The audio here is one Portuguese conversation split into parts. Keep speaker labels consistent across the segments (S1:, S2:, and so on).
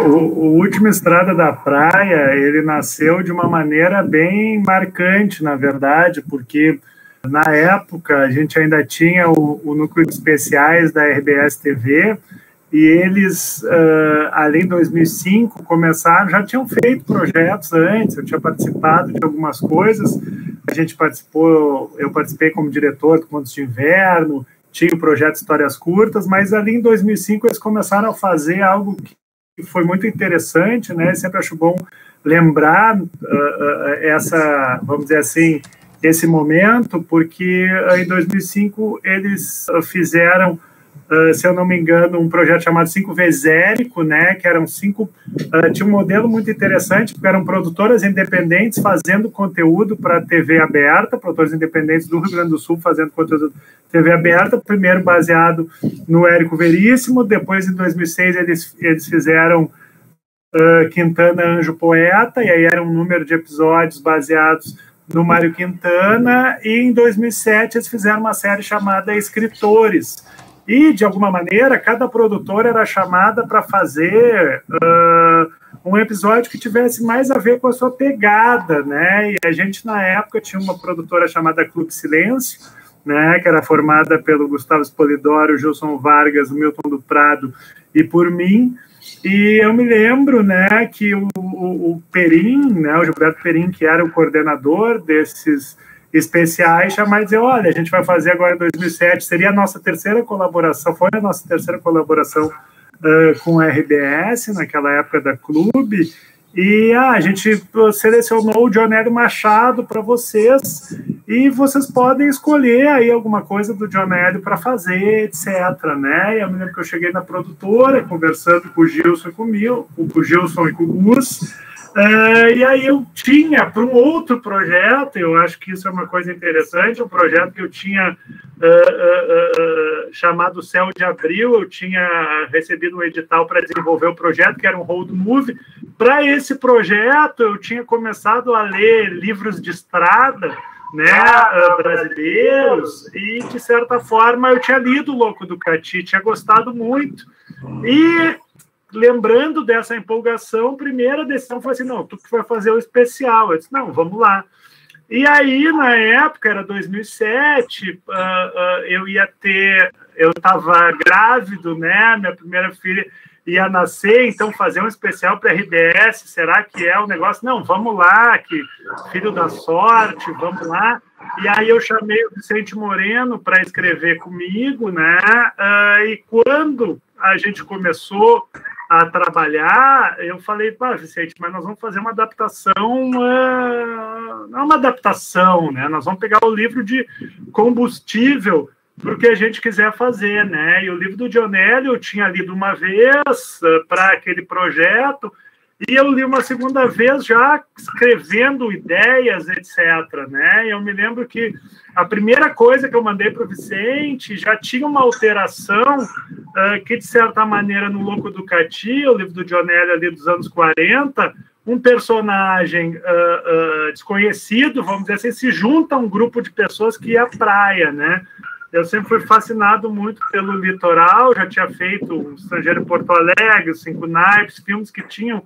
S1: O Última Estrada da Praia, ele nasceu de uma maneira bem marcante, na verdade, porque na época a gente ainda tinha o núcleo de especiais da RBS TV, e eles, ali em 2005, começaram, já tinham feito projetos antes, eu tinha participado de algumas coisas, eu participei como diretor do Contos de Inverno, tinha o projeto Histórias Curtas, mas ali em 2005 eles começaram a fazer algo que foi muito interessante, né? Sempre acho bom lembrar vamos dizer assim, esse momento, porque em 2005 eles fizeram, se eu não me engano, um projeto chamado 5x Érico, né, que eram tinha um modelo muito interessante, porque eram produtoras independentes fazendo conteúdo para TV aberta, produtores independentes do Rio Grande do Sul fazendo conteúdo TV aberta, primeiro baseado no Érico Veríssimo, depois em 2006 eles fizeram Quintana Anjo Poeta, e aí era um número de episódios baseados no Mário Quintana, e em 2007 eles fizeram uma série chamada Escritores, e, de alguma maneira, cada produtora era chamada para fazer um episódio que tivesse mais a ver com a sua pegada, né? E a gente, na época, tinha uma produtora chamada Clube Silêncio, né? Que era formada pelo Gustavo Spolidoro, o Gilson Vargas, o Milton do Prado e por mim. E eu me lembro, né, que o Perim, né, o Gilberto Perim, que era o coordenador desses especiais, chamar e dizer, olha, a gente vai fazer agora em 2007, seria a nossa terceira colaboração, foi a nossa terceira colaboração com a RBS, naquela época da Clube, e a gente selecionou o Dionélio Machado para vocês, e vocês podem escolher aí alguma coisa do Dionélio para fazer, etc, né? E eu me lembro que eu cheguei na produtora, conversando com o Gilson e com o Gus, e aí eu tinha, para um outro projeto, eu acho que isso é uma coisa interessante, um projeto que eu tinha chamado Céu de Abril, eu tinha recebido um edital para desenvolver o projeto, que era um road movie. Para esse projeto, eu tinha começado a ler livros de estrada, né, brasileiros, e, de certa forma, eu tinha lido O Louco do Cati, tinha gostado muito, e lembrando dessa empolgação, a primeira decisão foi assim, não, tu que vai fazer o especial. Eu disse, não, vamos lá. E aí, na época, era 2007, eu estava grávido, né, minha primeira filha ia nascer, então fazer um especial para a RBS, será que é o negócio? Não, vamos lá, que filho da sorte, vamos lá. E aí eu chamei o Vicente Moreno para escrever comigo, né, e quando a gente começou a trabalhar, eu falei, Vicente, mas nós vamos fazer uma adaptação, não uma adaptação, né? Nós vamos pegar o livro de combustível para o que a gente quiser fazer, né? E o livro do Dionélio eu tinha lido uma vez para aquele projeto, e eu li uma segunda vez já escrevendo ideias, etc, né? Eu me lembro que a primeira coisa que eu mandei para o Vicente já tinha uma alteração que, de certa maneira, no Louco do Cati, o livro do Dionélio ali dos anos 40, um personagem desconhecido, vamos dizer assim, se junta a um grupo de pessoas que ia à praia, né? Eu sempre fui fascinado muito pelo litoral, já tinha feito O Estrangeiro em Porto Alegre, Os Cinco Naipes, filmes que tinham,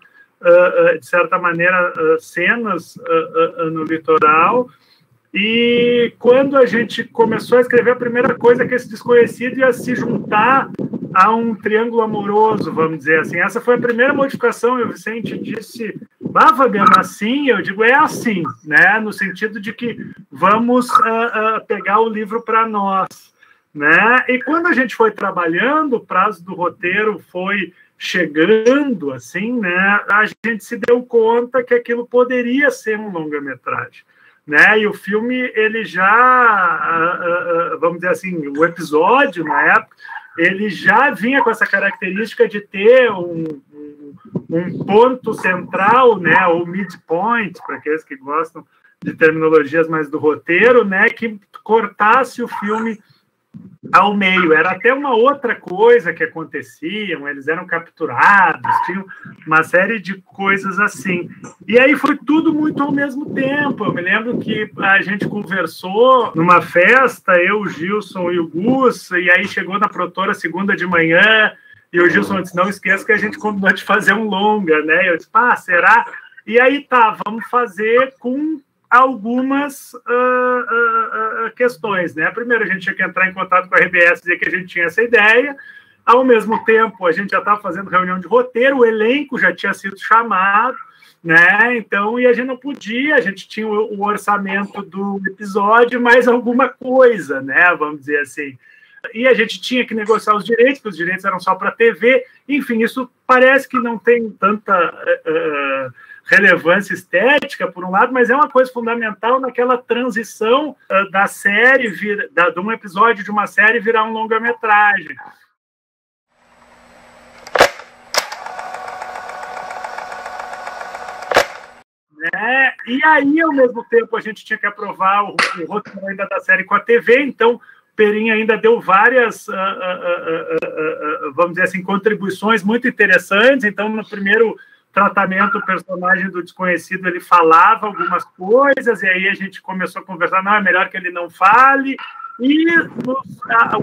S1: de certa maneira, cenas no litoral. E quando a gente começou a escrever, a primeira coisa é que esse desconhecido ia se juntar a um triângulo amoroso, vamos dizer assim. Essa foi a primeira modificação, e o Vicente disse, Fabiano, assim? Eu digo, é assim, né? No sentido de que vamos pegar o livro para nós, né? E quando a gente foi trabalhando, o prazo do roteiro foi chegando, assim, né? A gente se deu conta que aquilo poderia ser um longa-metragem, né? E o filme, ele já, vamos dizer assim, o episódio, na época, ele já vinha com essa característica de ter um ponto central, né, ou midpoint, para aqueles que gostam de terminologias mais do roteiro, né, que cortasse o filme ao meio. Era até uma outra coisa que acontecia, eles eram capturados, tinham uma série de coisas assim. E aí foi tudo muito ao mesmo tempo. Eu me lembro que a gente conversou numa festa, eu, o Gilson e o Gus, e aí chegou na produtora segunda de manhã, E o Gilson disse, não esqueça que a gente combinou de fazer um longa, né? Eu disse, será? E aí vamos fazer com algumas questões, né? Primeiro, a gente tinha que entrar em contato com a RBS, dizer que a gente tinha essa ideia. Ao mesmo tempo, a gente já estava fazendo reunião de roteiro, o elenco já tinha sido chamado, né? Então, e a gente não podia, a gente tinha o orçamento do episódio, mais alguma coisa, né? Vamos dizer assim. E a gente tinha que negociar os direitos, porque os direitos eram só para a TV. Enfim, isso parece que não tem tanta relevância estética, por um lado, mas é uma coisa fundamental naquela transição da série, de um episódio de uma série virar um longa-metragem. Né? E aí, ao mesmo tempo, a gente tinha que aprovar o roteiro ainda da série com a TV, então Perin ainda deu várias, vamos dizer assim, contribuições muito interessantes. Então, no primeiro tratamento, o personagem do desconhecido, ele falava algumas coisas, e aí a gente começou a conversar, não, é melhor que ele não fale. E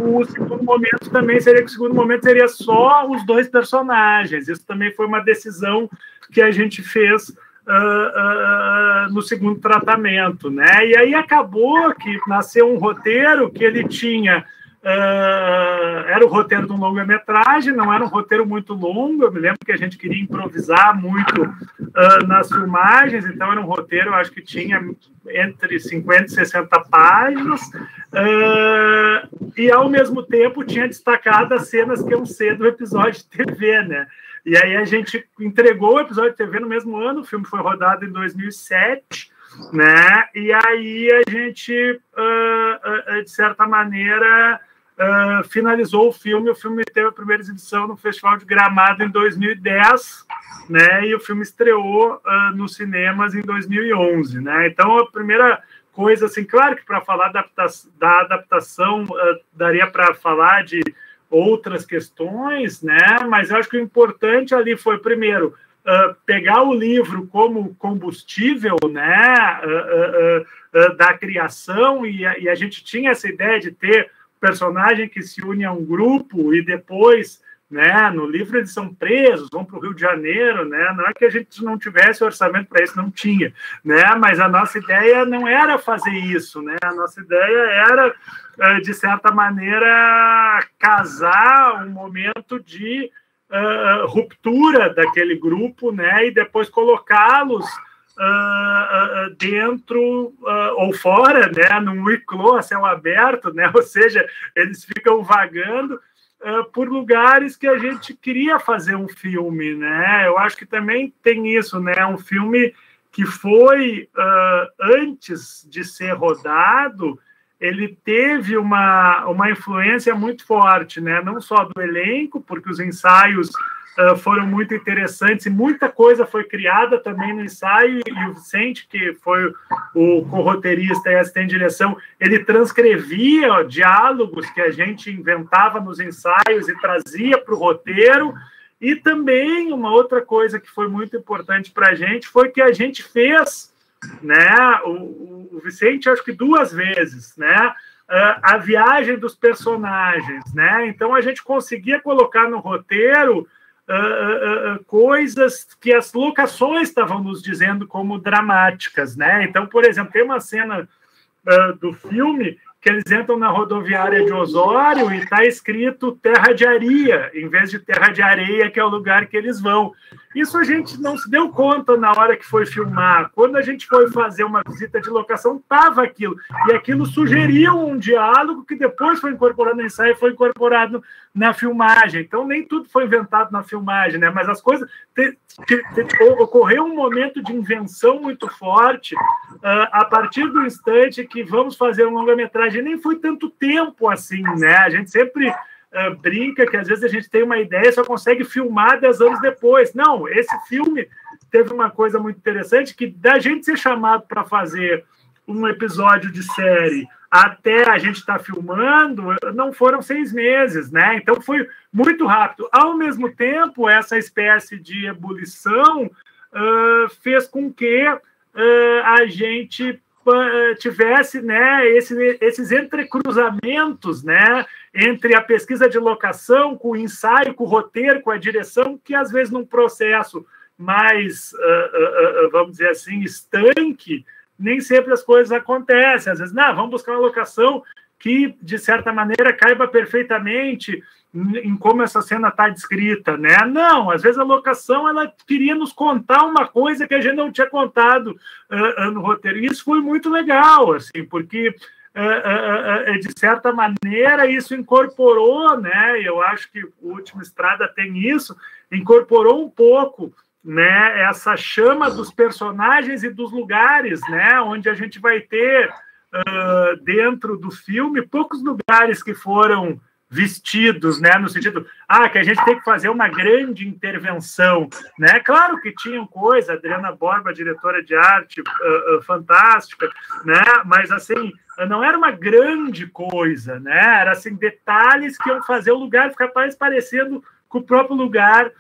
S1: o segundo momento também seria que o segundo momento seria só os dois personagens. Isso também foi uma decisão que a gente fez no segundo tratamento, né? E aí acabou que nasceu um roteiro que ele tinha... era o roteiro de um longa-metragem, não era um roteiro muito longo, eu me lembro que a gente queria improvisar muito nas filmagens, então era um roteiro, eu acho que tinha entre 50 e 60 páginas, e ao mesmo tempo tinha destacado as cenas que iam ser do episódio de TV, né? E aí a gente entregou o episódio de TV no mesmo ano, o filme foi rodado em 2007, né? E aí a gente, de certa maneira, finalizou o filme teve a primeira exibição no Festival de Gramado em 2010, né? E o filme estreou nos cinemas em 2011, né? Então, a primeira coisa, assim, claro que para falar da adaptação, daria para falar de outras questões, né? Mas eu acho que o importante ali foi, primeiro, pegar o livro como combustível, né? Da criação, e a gente tinha essa ideia de ter personagem que se une a um grupo e depois, né, no livro eles são presos, vão para o Rio de Janeiro, né? Não é que a gente não tivesse orçamento para isso, não tinha, né? Mas a nossa ideia não era fazer isso, né? A nossa ideia era, de certa maneira, casar um momento de ruptura daquele grupo, né? E depois colocá-los dentro ou fora, né, num huis-clos a céu aberto, né, ou seja, eles ficam vagando por lugares que a gente queria fazer um filme, né? Eu acho que também tem isso, né? Um filme que foi antes de ser rodado, ele teve uma influência muito forte, né? Não só do elenco, porque os ensaios foram muito interessantes e muita coisa foi criada também no ensaio, e o Vicente, que foi o corroteirista e assistente de direção, ele transcrevia diálogos que a gente inventava nos ensaios e trazia para o roteiro. E também uma outra coisa que foi muito importante para a gente foi que a gente fez, né, o Vicente, acho que 2 vezes, né, a viagem dos personagens, né? Então a gente conseguia colocar no roteiro coisas que as locações estavam nos dizendo como dramáticas, né? Então, por exemplo, tem uma cena do filme que eles entram na rodoviária de Osório e está escrito Terra de Areia, em vez de Terra de Areia, que é o lugar que eles vão. Isso a gente não se deu conta na hora que foi filmar. Quando a gente foi fazer uma visita de locação, estava aquilo. E aquilo sugeriu um diálogo que depois foi incorporado no ensaio e foi incorporado na filmagem. Então, nem tudo foi inventado na filmagem, né? Mas as coisas... Ocorreu um momento de invenção muito forte a partir do instante que vamos fazer um longa-metragem. Nem foi tanto tempo assim, né? A gente sempre brinca que às vezes a gente tem uma ideia e só consegue filmar 10 anos depois. Não, esse filme teve uma coisa muito interessante, que da gente ser chamado para fazer um episódio de série até a gente estar filmando, não foram 6 meses, né? Então foi muito rápido. Ao mesmo tempo, essa espécie de ebulição fez com que a gente tivesse, né, esses entrecruzamentos, né, entre a pesquisa de locação, com o ensaio, com o roteiro, com a direção, que às vezes num processo mais, vamos dizer assim, estanque, nem sempre as coisas acontecem. Às vezes, não, vamos buscar uma locação que, de certa maneira, caiba perfeitamente em como essa cena está descrita, né? Não, às vezes a locação ela queria nos contar uma coisa que a gente não tinha contado no roteiro. E isso foi muito legal, assim, porque de certa maneira isso incorporou, né? Eu acho que o Última Estrada tem isso, incorporou um pouco, né? Essa chama dos personagens e dos lugares, né? Onde a gente vai ter dentro do filme poucos lugares que foram vestidos, né, no sentido, que a gente tem que fazer uma grande intervenção, né, claro que tinham coisa, Adriana Borba, diretora de arte, fantástica, né, mas, assim, não era uma grande coisa, né, era, assim, detalhes que iam fazer o lugar ficar mais parecendo com o próprio lugar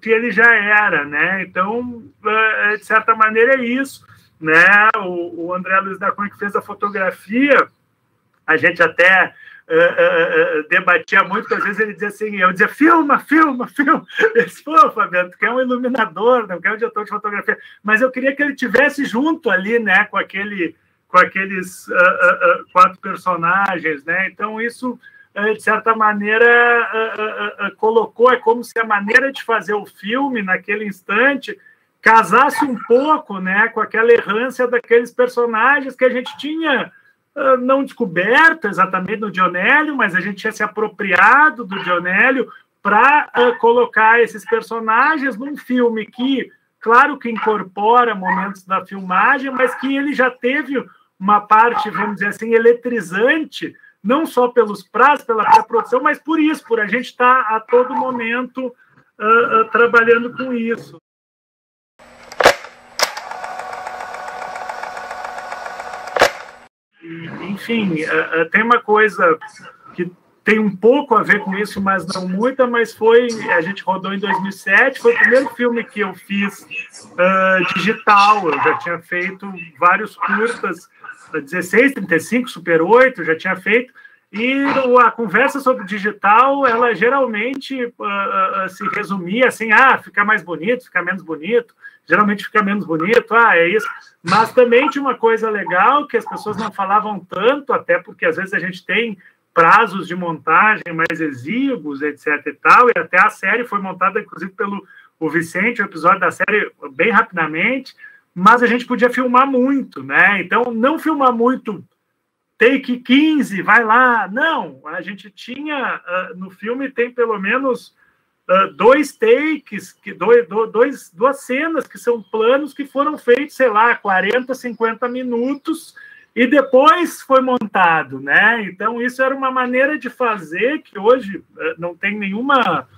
S1: que ele já era, né, então, de certa maneira é isso, né, o André Luiz da Cunha que fez a fotografia, a gente até debatia muito, porque às vezes ele dizia assim, eu dizia, filma. Ele disse, pô, Fabiano, tu quer um iluminador, não quer um diretor de fotografia, mas eu queria que ele tivesse junto ali, né, com aqueles 4 personagens, né, então isso, de certa maneira, colocou, é como se a maneira de fazer o filme naquele instante casasse um pouco, né, com aquela errância daqueles personagens que a gente tinha não descoberto exatamente no Dionélio, mas a gente tinha se apropriado do Dionélio para colocar esses personagens num filme que, claro que incorpora momentos da filmagem, mas que ele já teve uma parte, vamos dizer assim, eletrizante, não só pelos prazos, pela pré-produção, mas por isso, por a gente estar a todo momento trabalhando com isso. Enfim, tem uma coisa que tem um pouco a ver com isso, mas não muita, mas a gente rodou em 2007, foi o primeiro filme que eu fiz digital, eu já tinha feito vários curtas, 16, 35, Super 8, já tinha feito, e a conversa sobre digital, ela geralmente se resumia assim, fica mais bonito, fica menos bonito, geralmente fica menos bonito, é isso. Mas também tinha uma coisa legal que as pessoas não falavam tanto, até porque às vezes a gente tem prazos de montagem mais exíguos, etc. e tal, e até a série foi montada, inclusive, pelo Vicente, o episódio da série bem rapidamente, mas a gente podia filmar muito, né? Então, não filmar muito, take 15, vai lá. Não, a gente tinha, no filme tem pelo menos 2 takes, duas cenas que são planos que foram feitos, sei lá, 40, 50 minutos e depois foi montado, né? Então, isso era uma maneira de fazer que hoje não tem nenhuma...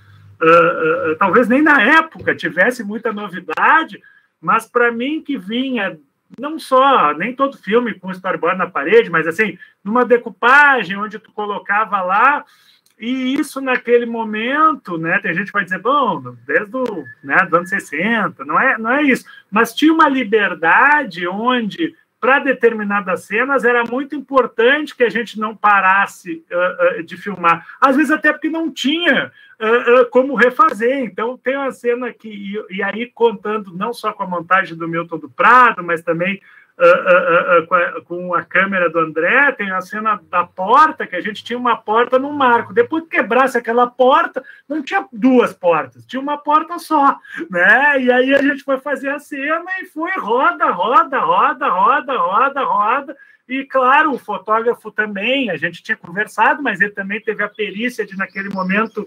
S1: talvez nem na época tivesse muita novidade, mas para mim que vinha... não só, nem todo filme com storyboard na parede, mas assim, numa decupagem onde tu colocava lá, e isso naquele momento, né, tem gente que vai dizer, bom, desde do anos 60, não é isso, mas tinha uma liberdade onde, para determinadas cenas, era muito importante que a gente não parasse de filmar, às vezes até porque não tinha como refazer. Então, tem uma cena que, e aí contando não só com a montagem do Milton do Prado, mas também com a câmera do André, tem a cena da porta, que a gente tinha uma porta no marco. Depois que quebrasse aquela porta, não tinha 2 portas, tinha uma porta só, né? E aí a gente foi fazer a cena e foi roda. E, claro, o fotógrafo também, a gente tinha conversado, mas ele também teve a perícia de, naquele momento,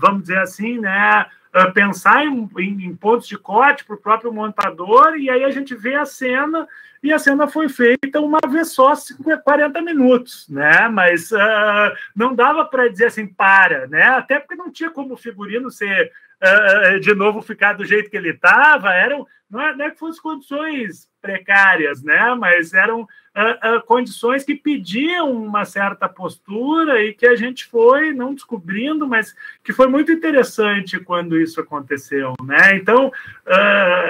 S1: vamos dizer assim, né, pensar em pontos de corte para o próprio montador, e aí a gente vê a cena, e a cena foi feita uma vez só, 40 minutos, né? Mas não dava para dizer assim, né? Até porque não tinha como o figurino ser de novo ficar do jeito que ele estava, não é que fossem condições precárias, né? Mas eram condições que pediam uma certa postura e que a gente foi não descobrindo, mas que foi muito interessante quando isso aconteceu, né? Então,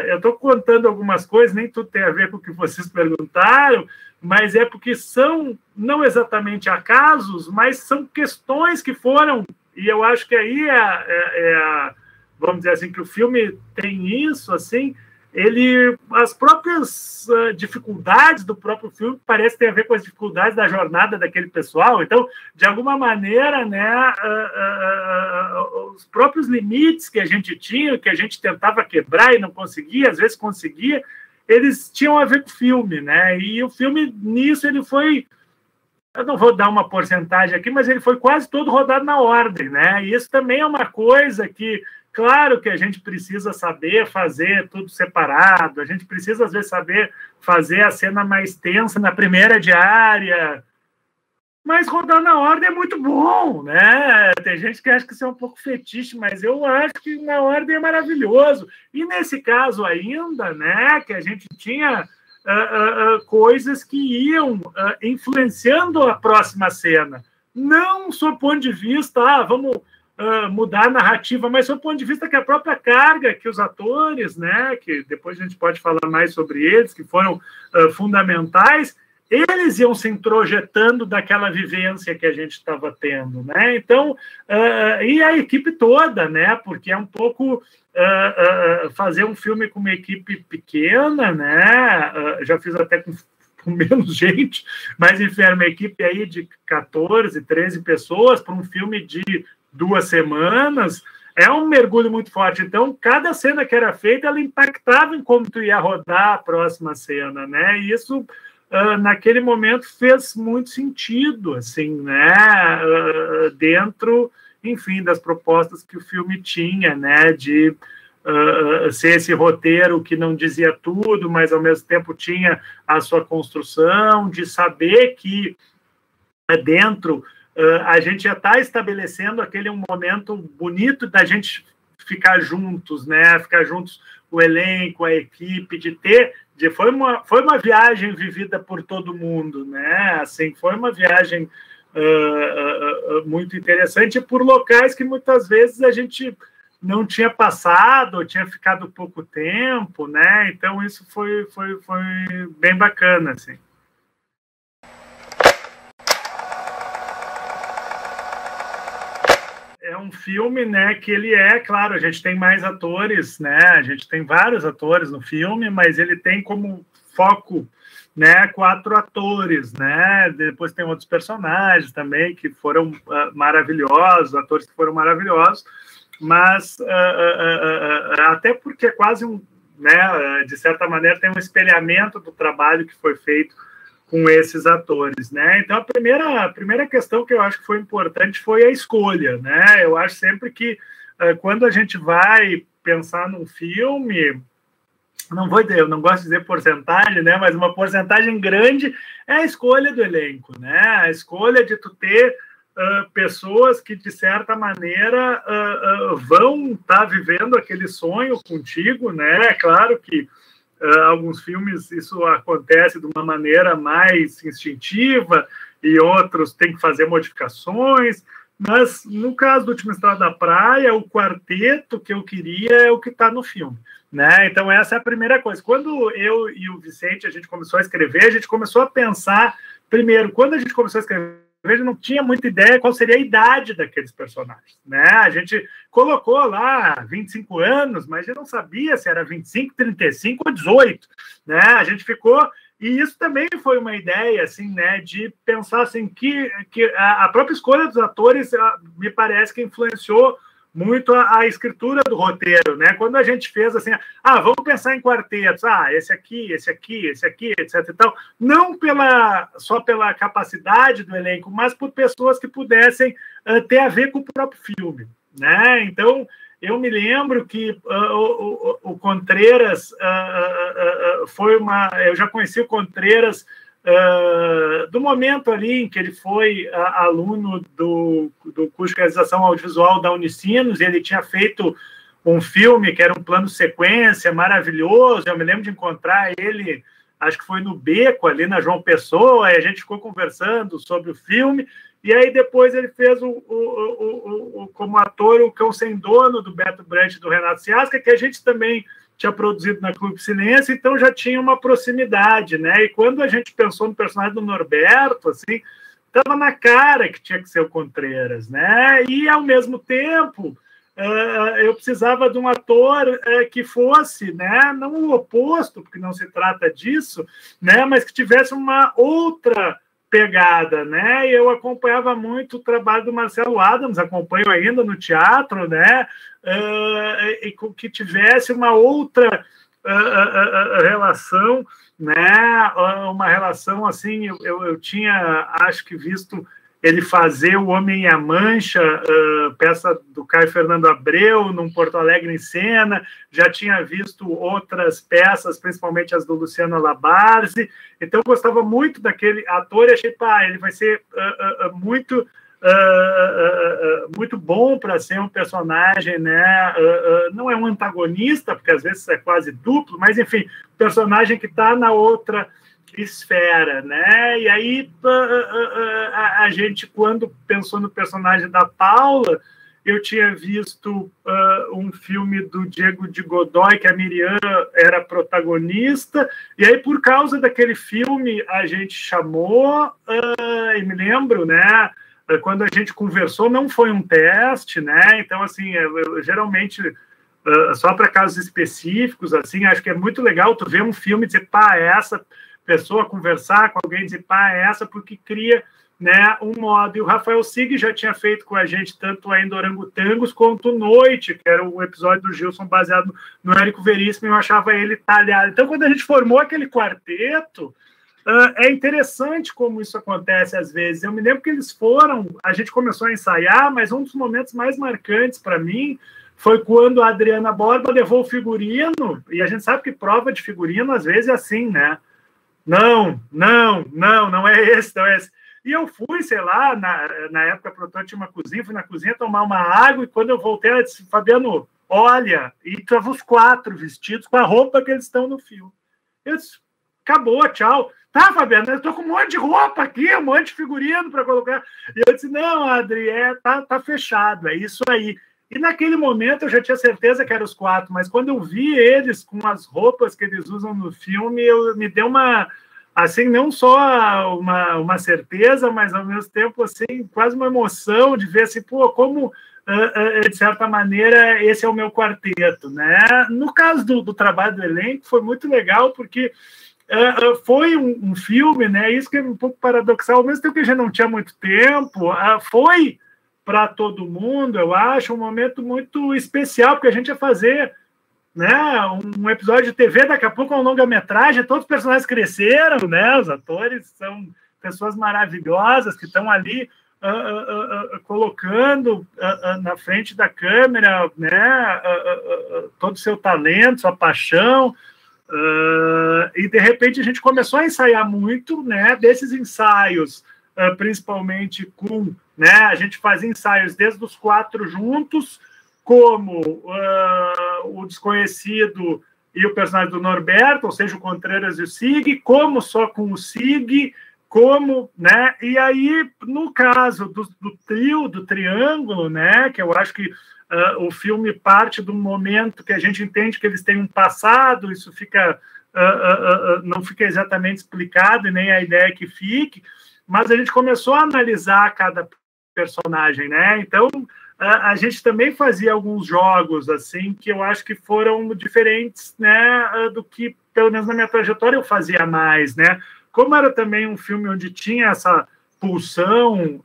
S1: eu estou contando algumas coisas, nem tudo tem a ver com o que vocês perguntaram, mas é porque são não exatamente acasos, mas são questões que foram, e eu acho que aí vamos dizer assim, que o filme tem isso, assim, as próprias dificuldades do próprio filme parecem ter a ver com as dificuldades da jornada daquele pessoal. Então, de alguma maneira, né, os próprios limites que a gente tinha, que a gente tentava quebrar e não conseguia, às vezes conseguia, eles tinham a ver com o filme, né? E o filme, nisso, ele foi... Eu não vou dar uma porcentagem aqui, mas ele foi quase todo rodado na ordem, né? E isso também é uma coisa que... Claro que a gente precisa saber fazer tudo separado, a gente precisa, às vezes, saber fazer a cena mais tensa na primeira diária, mas rodar na ordem é muito bom, né? Tem gente que acha que isso é um pouco fetiche, mas eu acho que na ordem é maravilhoso. E nesse caso ainda, né, que a gente tinha coisas que iam influenciando a próxima cena. Não sob o ponto de vista, vamos... mudar a narrativa, mas do ponto de vista que a própria carga que os atores, né, que depois a gente pode falar mais sobre eles, que foram fundamentais, eles iam se introjetando daquela vivência que a gente estava tendo, né? Então, e a equipe toda, né? Porque é um pouco fazer um filme com uma equipe pequena, né? Já fiz até com menos gente, mas enfim, era uma equipe aí de 14, 13 pessoas para um filme de 2 semanas, é um mergulho muito forte. Então, cada cena que era feita, ela impactava em como tu ia rodar a próxima cena, né? E isso, naquele momento, fez muito sentido, assim, né? Dentro, enfim, das propostas que o filme tinha, né? De ser esse roteiro que não dizia tudo, mas, ao mesmo tempo, tinha a sua construção, de saber que dentro... a gente já está estabelecendo aquele momento bonito da gente ficar juntos, né? Ficar juntos, o elenco, a equipe, foi uma viagem vivida por todo mundo, né? Assim, foi uma viagem muito interessante por locais que muitas vezes a gente não tinha passado, ou tinha ficado pouco tempo, né? Então isso foi bem bacana, assim. É um filme, né, que ele claro, a gente tem mais atores, né, a gente tem vários atores no filme, mas ele tem como foco, né, 4 atores, né, depois tem outros personagens também que foram maravilhosos, atores que foram maravilhosos, mas até porque é quase né, de certa maneira tem um espelhamento do trabalho que foi feito com esses atores, né? Então, a primeira questão que eu acho que foi importante foi a escolha, né? Eu acho sempre que quando a gente vai pensar num filme, eu não gosto de dizer porcentagem, né? Mas uma porcentagem grande é a escolha do elenco, né? A escolha de tu ter pessoas que, de certa maneira, vão estar vivendo aquele sonho contigo, né? É claro que alguns filmes isso acontece de uma maneira mais instintiva e outros têm que fazer modificações, mas no caso do Última Estrada da Praia, o quarteto que eu queria é o que está no filme, né? Então essa é a primeira coisa. Quando eu e o Vicente a gente começou a escrever, a gente começou a pensar, primeiro, quando a gente começou a escrever, a gente não tinha muita ideia qual seria a idade daqueles personagens, né? A gente colocou lá 25 anos, mas a gente não sabia se era 25, 35 ou 18, né? A gente ficou... E isso também foi uma ideia, assim, né, de pensar, assim, que a própria escolha dos atores me parece que influenciou muito a escritura do roteiro, né? Quando a gente fez assim, vamos pensar em quartetos, esse aqui, etc e tal, não só pela capacidade do elenco, mas por pessoas que pudessem ter a ver com o próprio filme, né? Então, eu me lembro que o Contreras eu já conheci o Contreras do momento ali em que ele foi aluno do curso de realização audiovisual da Unicinos, ele tinha feito um filme que era um plano sequência maravilhoso. Eu me lembro de encontrar ele, acho que foi no Beco, ali na João Pessoa, e a gente ficou conversando sobre o filme, e aí depois ele fez como ator o Cão Sem Dono, do Beto Brant e do Renato Ciasca, que a gente também tinha produzido na Clube Silêncio, então já tinha uma proximidade, né? E quando a gente pensou no personagem do Norberto, assim, estava na cara que tinha que ser o Contreras, né? E, ao mesmo tempo, eu precisava de um ator que fosse, né, não o oposto, porque não se trata disso, né, mas que tivesse uma outra pegada, né? E eu acompanhava muito o trabalho do Marcelo Adams, acompanho ainda no teatro, né? E que tivesse uma outra relação, né? Uma relação assim, eu tinha, acho que, visto ele fazer O Homem e a Mancha, peça do Caio Fernando Abreu, num Porto Alegre em Cena, já tinha visto outras peças, principalmente as do Luciano Labarze, então eu gostava muito daquele ator e achei, pá, ele vai ser muito bom para ser um personagem, né? Não é um antagonista, porque às vezes é quase duplo, mas, enfim, personagem que está na outra esfera, né? E aí a gente, quando pensou no personagem da Paula, eu tinha visto um filme do Diego de Godoy, que a Miriam era protagonista, e aí, por causa daquele filme, a gente chamou, e me lembro, né? Quando a gente conversou, não foi um teste, né? Então, assim, eu geralmente, só para casos específicos, assim, acho que é muito legal tu ver um filme e dizer, pá, essa pessoa, conversar com alguém, dizer, pá, essa, porque cria, né, um modo. E o Rafael Sig já tinha feito com a gente tanto ainda Orangotangos quanto Noite, que era o episódio do Gilson baseado no Érico Veríssimo, e eu achava ele talhado. Então, quando a gente formou aquele quarteto, é interessante como isso acontece às vezes. Eu me lembro que eles foram, a gente começou a ensaiar, mas um dos momentos mais marcantes para mim foi quando a Adriana Borba levou o figurino, e a gente sabe que prova de figurino às vezes é assim, né? Não é esse, não é esse. E eu fui, sei lá, na época a produtora tinha uma cozinha, fui na cozinha tomar uma água, e quando eu voltei, ela disse, Fabiano, olha, e estavam os 4 vestidos com a roupa que eles estão no filme. Eu disse, acabou, tchau. Tá, Fabiano, eu estou com um monte de roupa aqui, um monte de figurino para colocar. E eu disse, não, Adri, tá fechado, é isso aí. E naquele momento eu já tinha certeza que eram os 4, mas quando eu vi eles com as roupas que eles usam no filme, me deu uma, assim, não só uma certeza, mas ao mesmo tempo, assim, quase uma emoção de ver, assim, pô, como, de certa maneira, esse é o meu quarteto, né? No caso do trabalho do elenco, foi muito legal, porque foi um filme, né? Isso que é um pouco paradoxal, ao mesmo tempo que a gente não tinha muito tempo, foi para todo mundo, eu acho, um momento muito especial, porque a gente ia fazer, né, um episódio de TV, daqui a pouco uma longa-metragem, todos os personagens cresceram, né, os atores são pessoas maravilhosas que estão ali colocando na frente da câmera, né, todo o seu talento, sua paixão, e de repente a gente começou a ensaiar muito, né, desses ensaios, principalmente com, né, a gente fazia ensaios desde os 4 juntos, como o Desconhecido e o personagem do Norberto, ou seja, o Contreras e o Sig, como só com o Sig, como, né, e aí, no caso do trio, do triângulo, né, que eu acho que o filme parte do momento que a gente entende que eles têm um passado, isso fica, não fica exatamente explicado, e nem a ideia é que fique, mas a gente começou a analisar cada personagem, né? Então, a gente também fazia alguns jogos, assim, que eu acho que foram diferentes, né, do que, pelo menos na minha trajetória, eu fazia mais, né? Como era também um filme onde tinha essa pulsão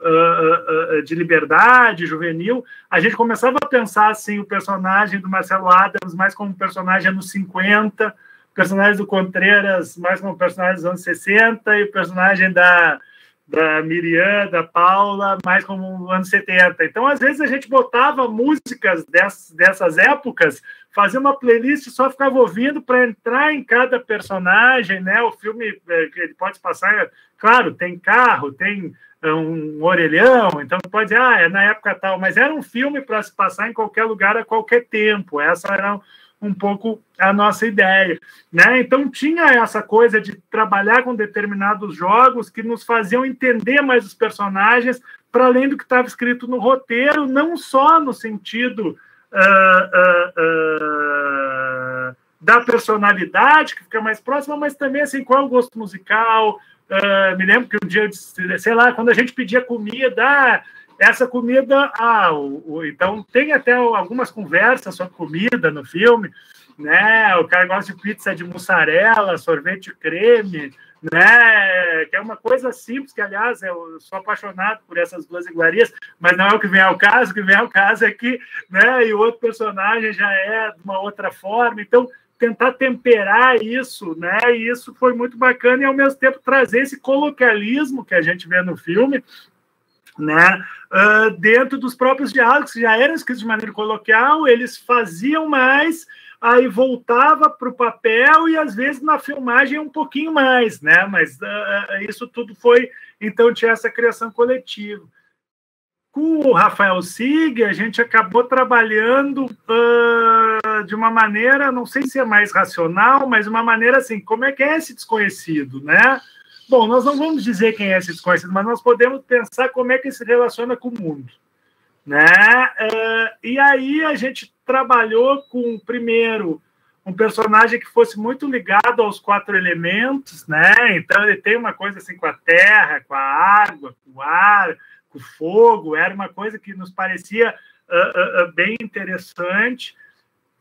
S1: de liberdade juvenil, a gente começava a pensar, assim, o personagem do Marcelo Adams mais como um personagem anos 50, o personagem do Contreras mais como um personagem dos anos 60, e o personagem da da Miriam, da Paula, mais como nos anos 70. Então, às vezes, a gente botava músicas dessas épocas, fazia uma playlist e só ficava ouvindo para entrar em cada personagem, né? O filme, ele pode passar... Claro, tem carro, tem um orelhão, então pode dizer, é na época tal, mas era um filme para se passar em qualquer lugar, a qualquer tempo. Essa era um pouco a nossa ideia, né? Então tinha essa coisa de trabalhar com determinados jogos que nos faziam entender mais os personagens, para além do que estava escrito no roteiro, não só no sentido da personalidade, que fica mais próxima, mas também assim, qual é o gosto musical. Me lembro que um dia eu disse, sei lá, quando a gente pedia comida, essa comida, então tem até algumas conversas sobre comida no filme, né? O cara gosta de pizza de mussarela, sorvete creme, né? Que é uma coisa simples, que aliás eu sou apaixonado por essas duas iguarias, mas não é o que vem ao caso. O que vem ao caso é que, né? E o outro personagem já é de uma outra forma, então tentar temperar isso, né? E isso foi muito bacana e ao mesmo tempo trazer esse coloquialismo que a gente vê no filme, né? Dentro dos próprios diálogos, que já eram escritos de maneira coloquial, eles faziam mais, aí voltava para o papel e às vezes na filmagem um pouquinho mais, né? Mas isso tudo foi, então tinha essa criação coletiva. Com o Rafael Sig, a gente acabou trabalhando de uma maneira, não sei se é mais racional, mas uma maneira assim, como é que é esse desconhecido, né? Bom, nós não vamos dizer quem é esse desconhecido, mas nós podemos pensar como é que ele se relaciona com o mundo, né? E aí a gente trabalhou com, primeiro, um personagem que fosse muito ligado aos 4 elementos, né? Então ele tem uma coisa assim com a terra, com a água, com o ar, com o fogo, era uma coisa que nos parecia bem interessante.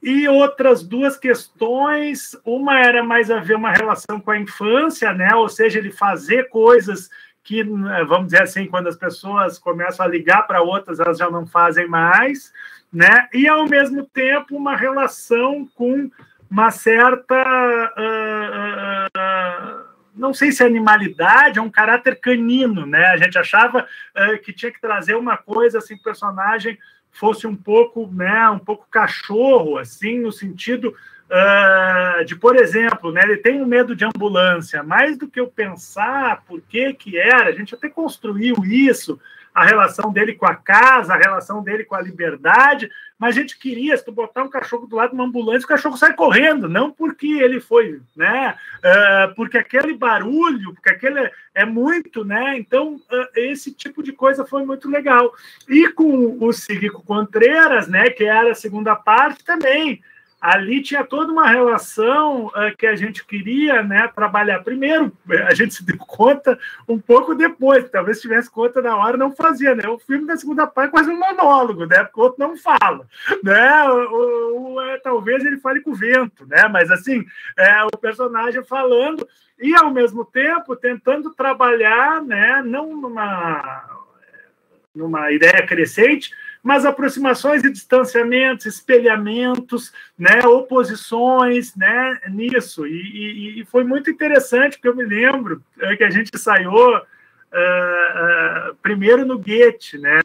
S1: E outras 2 questões, uma era mais a ver uma relação com a infância, né? Ou seja, ele fazer coisas que, vamos dizer assim, quando as pessoas começam a ligar para outras, elas já não fazem mais, né? E, ao mesmo tempo, uma relação com uma certa, não sei se animalidade, é um caráter canino, né? A gente achava que tinha que trazer uma coisa, assim, personagem fosse um pouco, né, um pouco cachorro, assim, no sentido de, por exemplo, né, ele tem um medo de ambulância, mais do que eu pensar por que era, a gente até construiu isso, a relação dele com a casa, a relação dele com a liberdade, mas a gente queria, se tu botar um cachorro do lado de uma ambulância, o cachorro sai correndo, não porque ele foi, né, porque aquele barulho, porque aquele é muito, né, então esse tipo de coisa foi muito legal. E com o Círico Contreras, né, que era a segunda parte também, ali tinha toda uma relação que a gente queria, né, trabalhar. Primeiro, a gente se deu conta um pouco depois, talvez tivesse conta na hora, não fazia, né? O filme da segunda parte é quase um monólogo, né? Porque o outro não fala, né? Talvez ele fale com o vento, né? Mas, assim, o personagem falando e, ao mesmo tempo, tentando trabalhar, né, não numa ideia crescente, mas aproximações e distanciamentos, espelhamentos, né, oposições, né, nisso. E foi muito interessante, porque eu me lembro que a gente ensaiou primeiro no Goethe, né?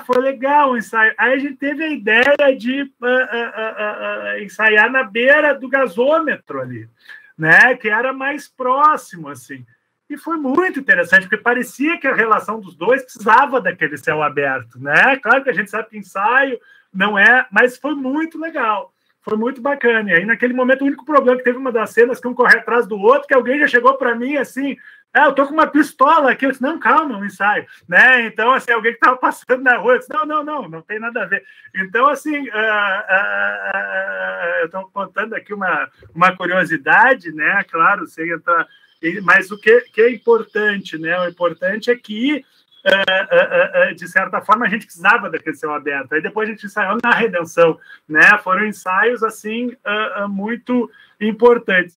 S1: Foi legal o ensaio. Aí a gente teve a ideia de ensaiar na beira do gasômetro ali, né, que era mais próximo, assim. E foi muito interessante, porque parecia que a relação dos dois precisava daquele céu aberto, né? Claro que a gente sabe que ensaio não é, mas foi muito legal, foi muito bacana. E aí, naquele momento, o único problema que teve uma das cenas que um corre atrás do outro, que alguém já chegou para mim assim, eu tô com uma pistola aqui. Eu disse, não, calma, um ensaio, né? Então, assim, alguém que estava passando na rua, eu disse, não tem nada a ver. Então, assim, eu estou contando aqui uma curiosidade, né? Claro, sem entrar... Mas o que é importante, né? O importante é que, de certa forma, a gente precisava daquele céu aberto. Aí depois a gente ensaiou na Redenção, né? Foram ensaios, assim, muito importantes.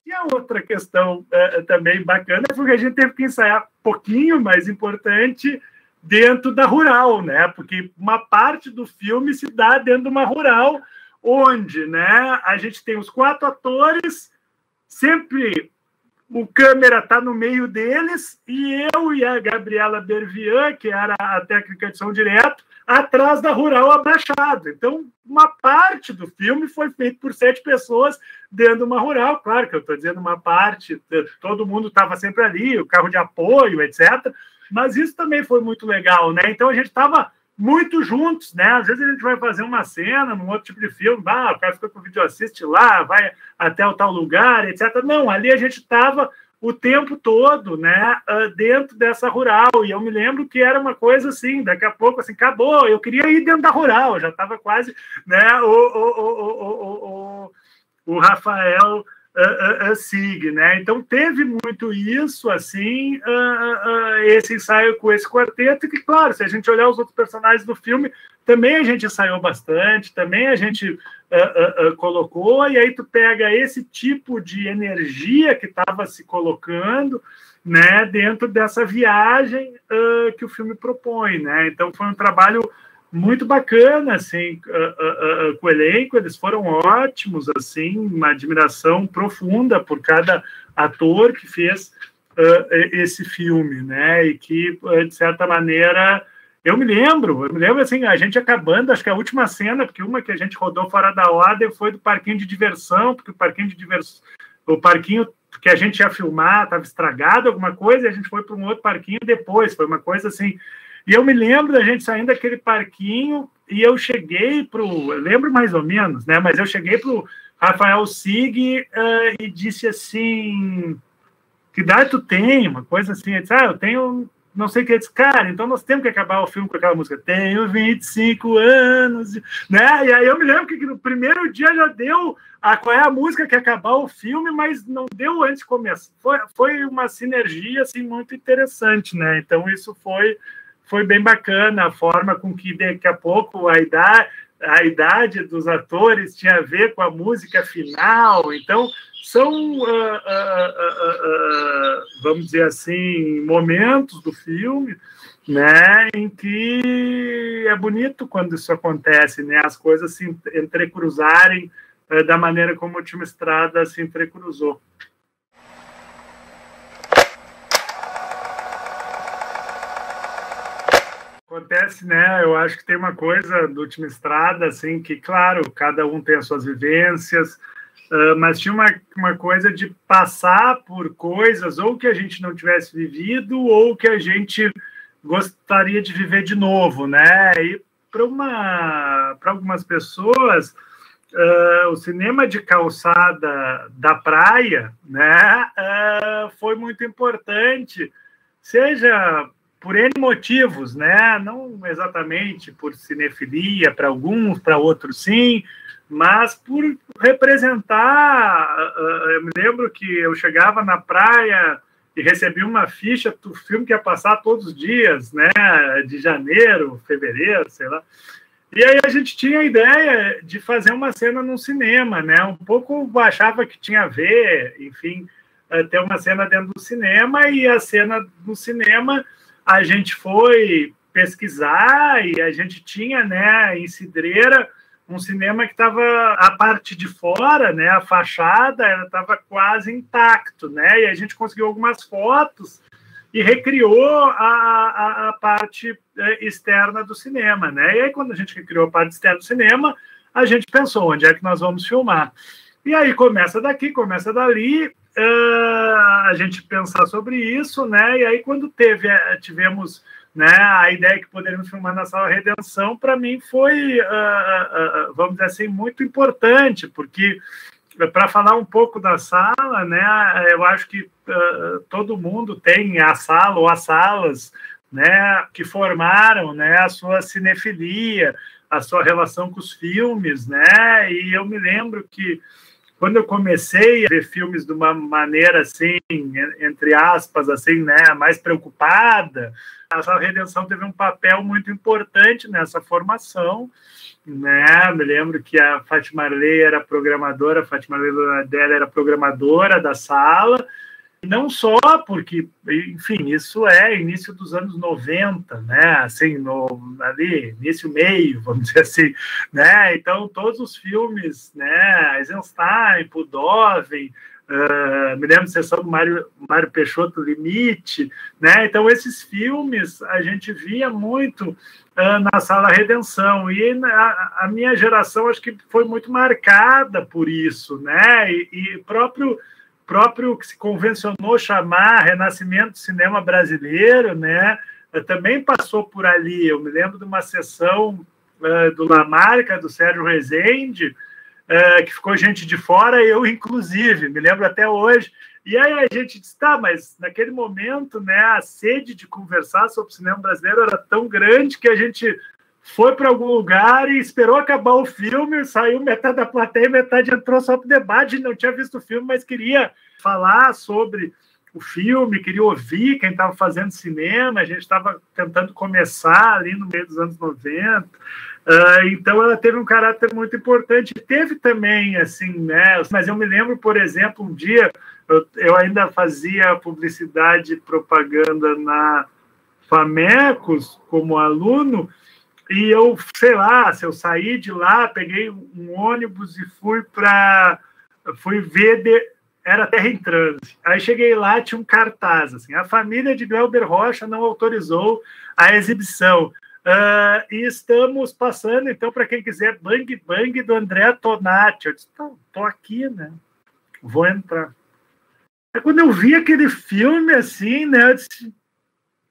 S1: E a outra questão também bacana é porque a gente teve que ensaiar um pouquinho mais importante dentro da rural, né? Porque uma parte do filme se dá dentro de uma rural, onde, né, a gente tem os 4 atores, sempre o câmera está no meio deles, e eu e a Gabriela Bervian, que era a técnica de som direto, atrás da Rural abaixado. Então, uma parte do filme foi feita por 7 pessoas dentro de uma Rural. Claro que eu estou dizendo uma parte, todo mundo estava sempre ali, o carro de apoio, etc. Mas isso também foi muito legal, né? Então, a gente estava muito juntos, né? Às vezes a gente vai fazer uma cena num outro tipo de filme, o cara fica com o vídeo assiste lá, vai até o tal lugar, etc. Não, ali a gente estava o tempo todo, né, dentro dessa Rural, e eu me lembro que era uma coisa assim, daqui a pouco, assim, acabou, eu queria ir dentro da Rural, já estava quase, né, o Rafael Sig, né, então teve muito isso, assim, esse ensaio com esse quarteto, que, claro, se a gente olhar os outros personagens do filme, também a gente ensaiou bastante, também a gente colocou, e aí tu pega esse tipo de energia que estava se colocando, né, dentro dessa viagem que o filme propõe, né? Então foi um trabalho muito bacana, assim, com o elenco, eles foram ótimos, assim, uma admiração profunda por cada ator que fez esse filme, né? E que, de certa maneira, eu me lembro, assim, a gente acabando, acho que a última cena, porque uma que a gente rodou fora da ordem foi do parquinho de diversão, porque o parquinho que a gente ia filmar estava estragado, alguma coisa, e a gente foi para um outro parquinho depois, foi uma coisa assim. E eu me lembro da gente saindo daquele parquinho, e eu cheguei eu lembro mais ou menos, né, mas eu cheguei para o Rafael Sig e disse assim, que idade tu tem? Uma coisa assim, ele disse, eu tenho... não sei o que, disse, cara, então nós temos que acabar o filme com aquela música, tenho 25 anos, né? E aí eu me lembro que no primeiro dia já deu qual é a música que ia acabar o filme, mas não deu antes de começar. Foi uma sinergia, assim, muito interessante, né? Então isso foi bem bacana, a forma com que daqui a pouco a idade dos atores tinha a ver com a música final, então são, vamos dizer assim, momentos do filme, né, em que é bonito quando isso acontece, né, as coisas se entrecruzarem da maneira como o Última Estrada se entrecruzou. Acontece, né? Eu acho que tem uma coisa do Última Estrada, assim, que, claro, cada um tem as suas vivências, mas tinha uma coisa de passar por coisas ou que a gente não tivesse vivido ou que a gente gostaria de viver de novo, né? E para algumas pessoas, o cinema de calçada da praia, né, foi muito importante, seja por N motivos, né? Não exatamente por cinefilia para alguns, para outros sim, mas por representar. Eu me lembro que eu chegava na praia e recebia uma ficha do filme que ia passar todos os dias, né? De janeiro, fevereiro, sei lá. E aí a gente tinha a ideia de fazer uma cena num cinema, né? Um pouco achava que tinha a ver, enfim, ter uma cena dentro do cinema, e a cena no cinema a gente foi pesquisar e a gente tinha, né, em Cidreira, um cinema que estava, a parte de fora, né, a fachada, ela estava quase intacto, né, e a gente conseguiu algumas fotos e recriou a parte externa do cinema, né, e aí quando a gente recriou a parte externa do cinema, a gente pensou, onde é que nós vamos filmar? E aí começa daqui, começa dali, a gente pensar sobre isso, né? E aí quando tivemos, né, a ideia que poderíamos filmar na Sala Redenção, para mim foi, vamos dizer assim, muito importante, porque para falar um pouco da sala, né, eu acho que todo mundo tem a sala ou as salas, né, que formaram, né, a sua cinefilia, a sua relação com os filmes, né? E eu me lembro que quando eu comecei a ver filmes de uma maneira assim, entre aspas, assim, né, mais preocupada, a Redenção teve um papel muito importante nessa formação, né? Me lembro que a Fátima Arley era programadora, a Fátima Arley dela era programadora da sala, Não só porque, enfim, isso é início dos anos 90, né? Assim, ali, início meio, vamos dizer assim, né? Então, todos os filmes, né? Eisenstein, Pudovin, me lembro de Sessão do Mário Peixoto, Limite, né? Então, esses filmes a gente via muito na Sala Redenção, e a minha geração acho que foi muito marcada por isso, né? E próprio que se convencionou chamar Renascimento do Cinema Brasileiro, né, também passou por ali. Eu me lembro de uma sessão do Lamarca, do Sérgio Rezende, que ficou gente de fora, eu inclusive, me lembro até hoje. E aí a gente disse, tá, mas naquele momento, né, a sede de conversar sobre o cinema brasileiro era tão grande que a gente foi para algum lugar e esperou acabar o filme, saiu metade da plateia, metade entrou só para o debate, não tinha visto o filme, mas queria falar sobre o filme, queria ouvir quem estava fazendo cinema, a gente estava tentando começar ali no meio dos anos 90, então ela teve um caráter muito importante. Teve também, assim, né, mas eu me lembro, por exemplo, um dia, eu ainda fazia publicidade e propaganda na Famecos como aluno, e eu, sei lá, se eu saí de lá, peguei um ônibus e fui ver, era Terra em Transe. Aí cheguei lá, tinha um cartaz, assim, a família de Glauber Rocha não autorizou a exibição. E estamos passando, então, para quem quiser, Bang Bang do André Tonati. Eu disse, tô aqui, né? Vou entrar. Aí, quando eu vi aquele filme, assim, né, eu disse,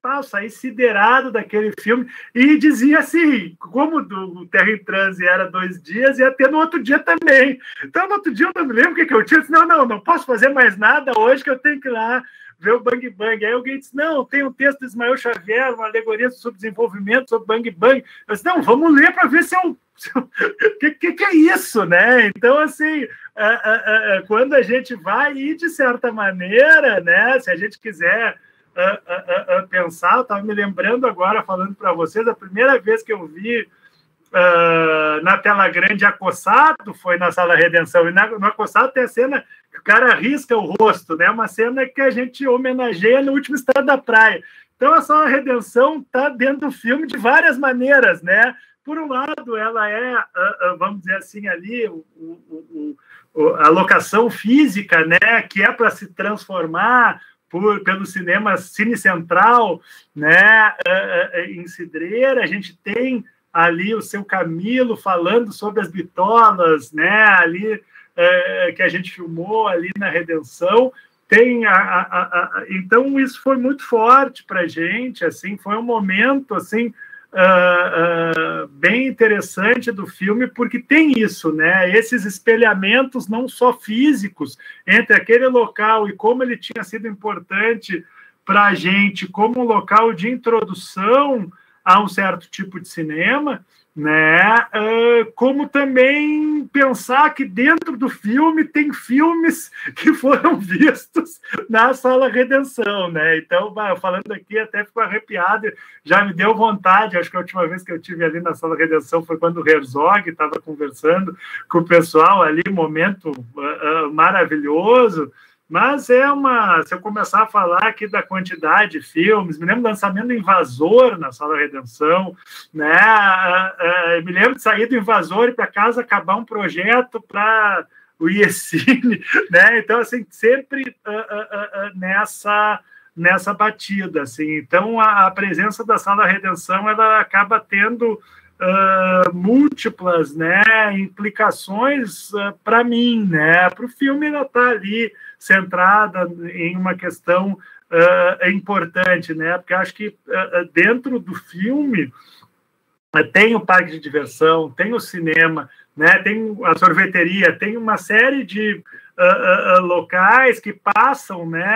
S1: eu saí siderado daquele filme, e dizia assim, como o Terra em Transe era 2 dias, ia ter no outro dia também. Então, no outro dia, eu não me lembro o que eu tinha. Eu disse, não posso fazer mais nada hoje, que eu tenho que ir lá ver o Bang Bang. Aí alguém disse, não, tem um texto de Ismael Xavier, uma alegoria sobre desenvolvimento, sobre Bang Bang. Eu disse, não, vamos ler para ver se eu... que é isso, né? Então, assim, quando a gente vai, e de certa maneira, né, se a gente quiser pensar, eu estava me lembrando agora, falando para vocês, a primeira vez que eu vi na tela grande Acossado foi na Sala Redenção, e no Acossado tem a cena que o cara risca o rosto, né? Uma cena que a gente homenageia no Último Estado da Praia. Então, a Sala Redenção está dentro do filme de várias maneiras, né? Por um lado, ela é, vamos dizer assim, ali, a locação física, né? Que é para se transformar pelo cinema Cine Central, né, em Cidreira. A gente tem ali o seu Camilo falando sobre as bitolas, né, ali que a gente filmou ali na Redenção. Tem então isso foi muito forte para a gente, assim, foi um momento assim bem interessante do filme, porque tem isso, né? Esses espelhamentos não só físicos entre aquele local e como ele tinha sido importante para a gente como local de introdução a um certo tipo de cinema, né? Como também pensar que dentro do filme tem filmes que foram vistos na Sala Redenção, né? Então, falando aqui, até fico arrepiado, já me deu vontade. Acho que a última vez que eu estive ali na Sala Redenção foi quando o Herzog estava conversando com o pessoal ali, momento maravilhoso. Mas se eu começar a falar aqui da quantidade de filmes, me lembro do lançamento do Invasor na Sala Redenção, né? Me lembro de sair do Invasor e para casa acabar um projeto para o IECine, né? Então, assim, sempre nessa batida, assim. Então, a presença da Sala Redenção, ela acaba tendo múltiplas, né, implicações para mim, né? Para o filme, ela está ali centrada em uma questão importante, né? Porque acho que dentro do filme tem o parque de diversão, tem o cinema, né? Tem a sorveteria, tem uma série de locais que passam, né?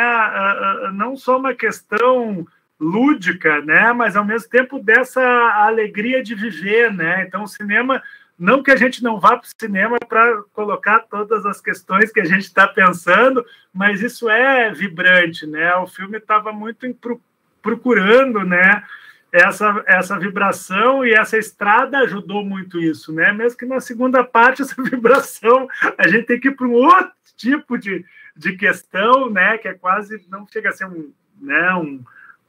S1: Não só uma questão lúdica, né? Mas ao mesmo tempo dessa alegria de viver, né? Então o cinema, não que a gente não vá para o cinema para colocar todas as questões que a gente está pensando, mas isso é vibrante, né? O filme estava muito procurando, né, essa vibração, e essa estrada ajudou muito isso, né? Mesmo que na segunda parte essa vibração a gente tem que ir para um outro tipo de de questão, né, que é quase, não chega a ser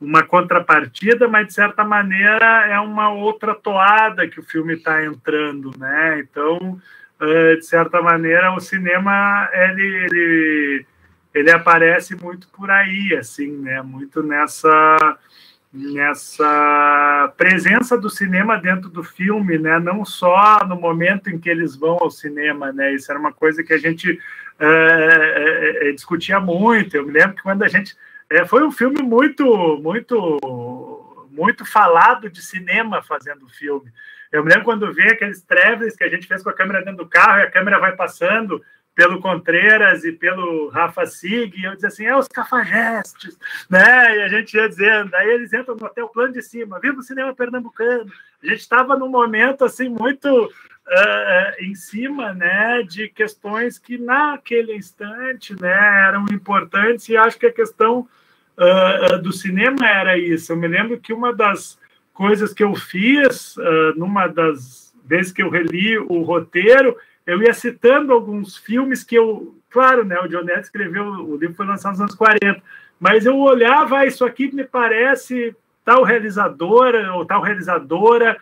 S1: uma contrapartida, mas, de certa maneira, é uma outra toada que o filme está entrando, né? Então, de certa maneira, o cinema, ele aparece muito por aí, assim, né? Muito nessa presença do cinema dentro do filme, né? Não só no momento em que eles vão ao cinema, né? Isso era uma coisa que a gente discutia muito. Eu me lembro que quando a gente... foi um filme muito falado de cinema fazendo o filme. Eu me lembro quando vi aqueles trailers que a gente fez com a câmera dentro do carro e a câmera vai passando pelo Contreras e pelo Rafa Sig, e eu dizia assim, os cafajestes, né? E a gente ia dizendo, aí eles entram no hotel plano de cima, viva o cinema pernambucano. A gente estava num momento assim muito em cima, né, de questões que naquele instante, né, eram importantes, e acho que a questão do cinema era isso. Eu me lembro que uma das coisas que eu fiz, numa das vezes que eu reli o roteiro, eu ia citando alguns filmes que eu... Claro, né, o John Neto escreveu, o livro foi lançado nos anos 40, mas eu olhava, isso aqui me parece tal realizadora ou tal realizadora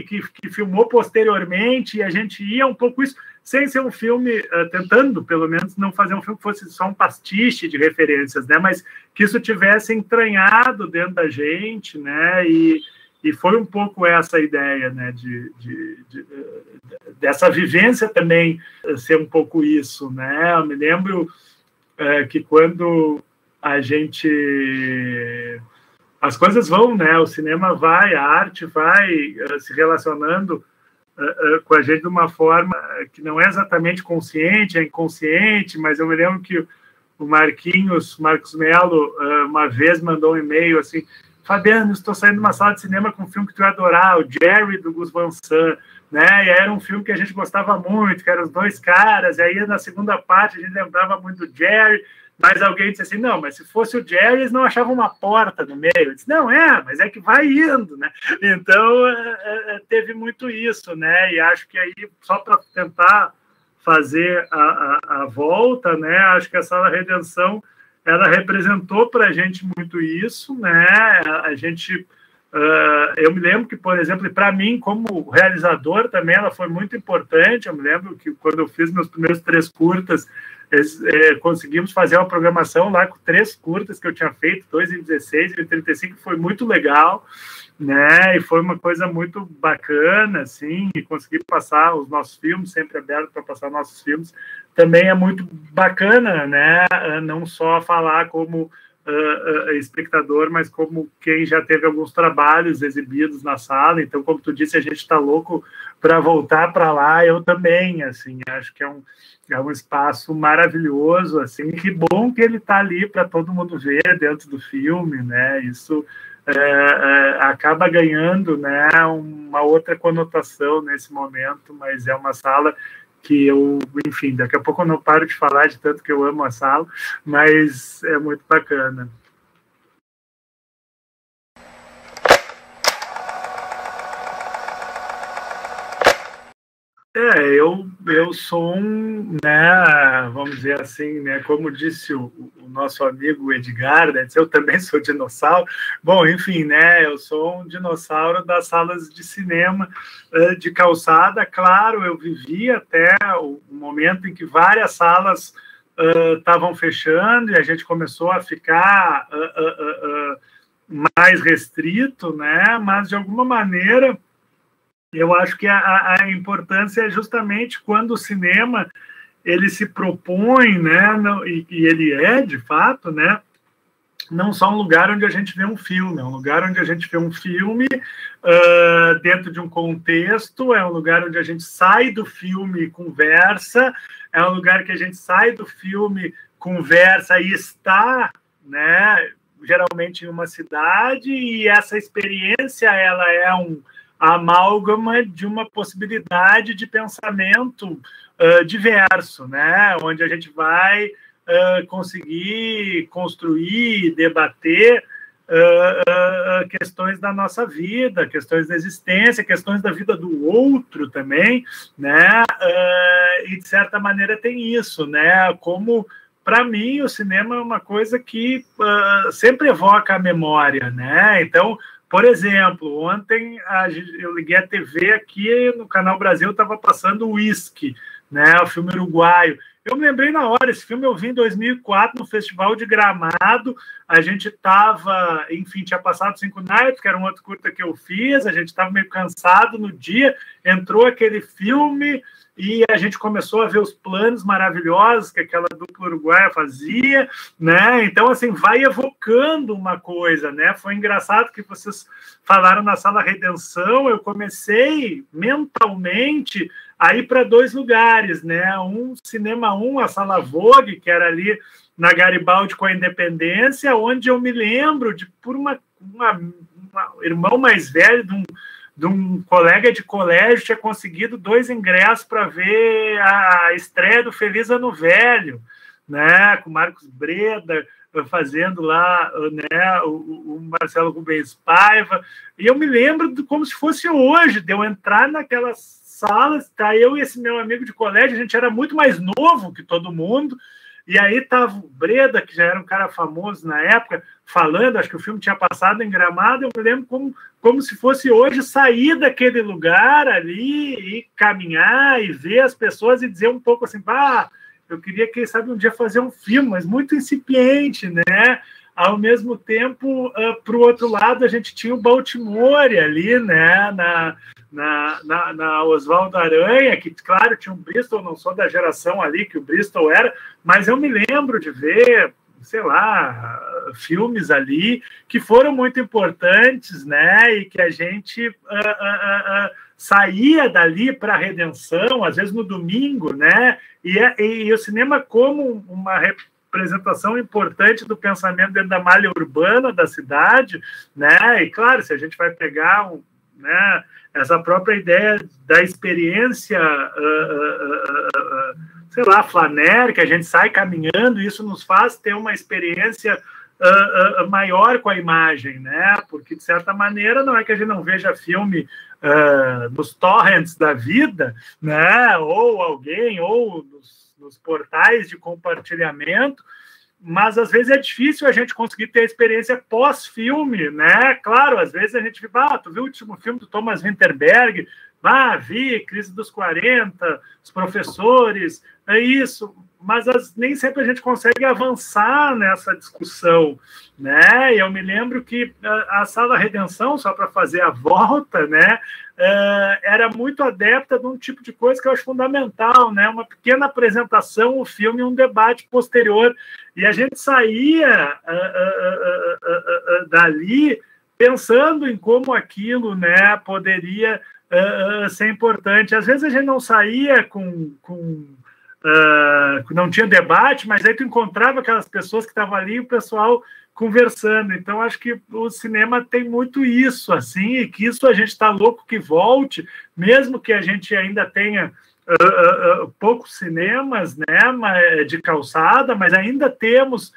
S1: que filmou posteriormente, e a gente ia um pouco isso, sem ser um filme, tentando, pelo menos, não fazer um filme que fosse só um pastiche de referências, né, mas que isso tivesse entranhado dentro da gente, né, e foi um pouco essa ideia, né, dessa vivência também ser um pouco isso, né? Eu me lembro que quando a gente... As coisas vão, né? O cinema vai, a arte vai se relacionando com a gente de uma forma que não é exatamente consciente, é inconsciente, mas eu me lembro que o Marcos Mello, uma vez mandou um e-mail assim: Fabiano, estou saindo de uma sala de cinema com um filme que tu ia adorar, o Jerry, do Gus Van Sant, né? E era um filme que a gente gostava muito, que eram os dois caras, e aí na segunda parte a gente lembrava muito do Jerry, mas alguém disse assim, não, mas se fosse o Jerry, eles não achavam uma porta no meio. Eu disse, não, mas é que vai indo, né? Então, teve muito isso, né? E acho que aí, só para tentar fazer a volta, né? Acho que a Sala Redenção, ela representou para a gente muito isso, né? A gente, eu me lembro que, por exemplo, para mim, como realizador também, ela foi muito importante. Eu me lembro que quando eu fiz meus primeiros 3 curtas, conseguimos fazer uma programação lá com 3 curtas que eu tinha feito, 2 em 16 e 35, foi muito legal, né? E foi uma coisa muito bacana, assim, e conseguir passar os nossos filmes, sempre aberto para passar nossos filmes, também é muito bacana, né? Não só falar como espectador, mas como quem já teve alguns trabalhos exibidos na sala. Então, como tu disse, a gente está louco para voltar para lá. Eu também, assim, acho que é um espaço maravilhoso, assim, que bom que ele está ali para todo mundo ver dentro do filme, né? Isso acaba ganhando, né, uma outra conotação nesse momento, mas é uma sala que eu, enfim, daqui a pouco eu não paro de falar de tanto que eu amo a sala, mas é muito bacana. Eu sou né, vamos dizer assim, né, como disse o nosso amigo Edgar, né, eu também sou dinossauro. Bom, enfim, né, eu sou um dinossauro das salas de cinema de calçada. Claro, eu vivi até o momento em que várias salas estavam fechando e a gente começou a ficar mais restrito, né, mas de alguma maneira eu acho que a importância é justamente quando o cinema ele se propõe, né, e ele é, de fato, né, não só um lugar onde a gente vê um filme, é um lugar onde a gente vê um filme dentro de um contexto, é um lugar onde a gente sai do filme e conversa, é um lugar que a gente sai do filme, conversa e está, né, geralmente em uma cidade, e essa experiência ela é a amálgama de uma possibilidade de pensamento diverso, né? Onde a gente vai conseguir construir, debater questões da nossa vida, questões da existência, questões da vida do outro também, né? E de certa maneira tem isso, né? Como para mim, o cinema é uma coisa que sempre evoca a memória, né? Então, por exemplo, ontem eu liguei a TV aqui no Canal Brasil, estava passando o Whisky, né? O filme uruguaio. Eu me lembrei na hora, esse filme eu vi em 2004 no Festival de Gramado, a gente estava, enfim, tinha passado 5 Nights, que era um outro curta que eu fiz, a gente estava meio cansado no dia, entrou aquele filme e a gente começou a ver os planos maravilhosos que aquela dupla uruguaia fazia, né? Então, assim, vai evocando uma coisa, né? Foi engraçado que vocês falaram na Sala Redenção, eu comecei mentalmente a ir para 2 lugares, né? Um, Cinema 1, a Sala Vogue, que era ali na Garibaldi com a Independência, onde eu me lembro de, por um irmão mais velho de um colega de colégio, tinha conseguido 2 ingressos para ver a estreia do Feliz Ano Velho, né? Com Marcos Breda fazendo lá, né, o Marcelo Rubens Paiva, e eu me lembro como se fosse hoje, de eu entrar naquelas salas, tá, eu e esse meu amigo de colégio, a gente era muito mais novo que todo mundo, e aí estava o Breda, que já era um cara famoso na época, falando, acho que o filme tinha passado em Gramado, eu me lembro como se fosse hoje sair daquele lugar ali e caminhar e ver as pessoas e dizer um pouco assim, eu queria, quem sabe, um dia fazer um filme, mas muito incipiente, né? Ao mesmo tempo, para o outro lado, a gente tinha o Baltimore ali, né? Na Oswaldo Aranha, que, claro, tinha um Bristol, não sou da geração ali que o Bristol era, mas eu me lembro de ver, sei lá, filmes ali que foram muito importantes, né? E que a gente saía dali para a Redenção, às vezes no domingo, né? E o cinema como uma representação importante do pensamento dentro da malha urbana da cidade, né? E claro, se a gente vai pegar né, essa própria ideia da experiência, sei lá, flaner, que a gente sai caminhando, isso nos faz ter uma experiência maior com a imagem, né? Porque, de certa maneira, não é que a gente não veja filme nos torrents da vida, né? Ou alguém, ou nos portais de compartilhamento, mas às vezes é difícil a gente conseguir ter a experiência pós-filme, né? Claro, às vezes a gente vê, tu viu o último filme do Thomas Vinterberg? Vi, Crise dos 40, Os Professores, é isso, mas nem sempre a gente consegue avançar nessa discussão, né? E eu me lembro que a Sala Redenção, só para fazer a volta, né, era muito adepta de um tipo de coisa que eu acho fundamental, né? Uma pequena apresentação, o filme e um debate posterior. E a gente saía dali pensando em como aquilo, né, poderia ser importante. Às vezes a gente não saía não tinha debate, mas aí tu encontrava aquelas pessoas que estavam ali e o pessoal conversando. Então, acho que o cinema tem muito isso, assim, e que isso a gente está louco que volte, mesmo que a gente ainda tenha poucos cinemas, né, de calçada, mas ainda temos,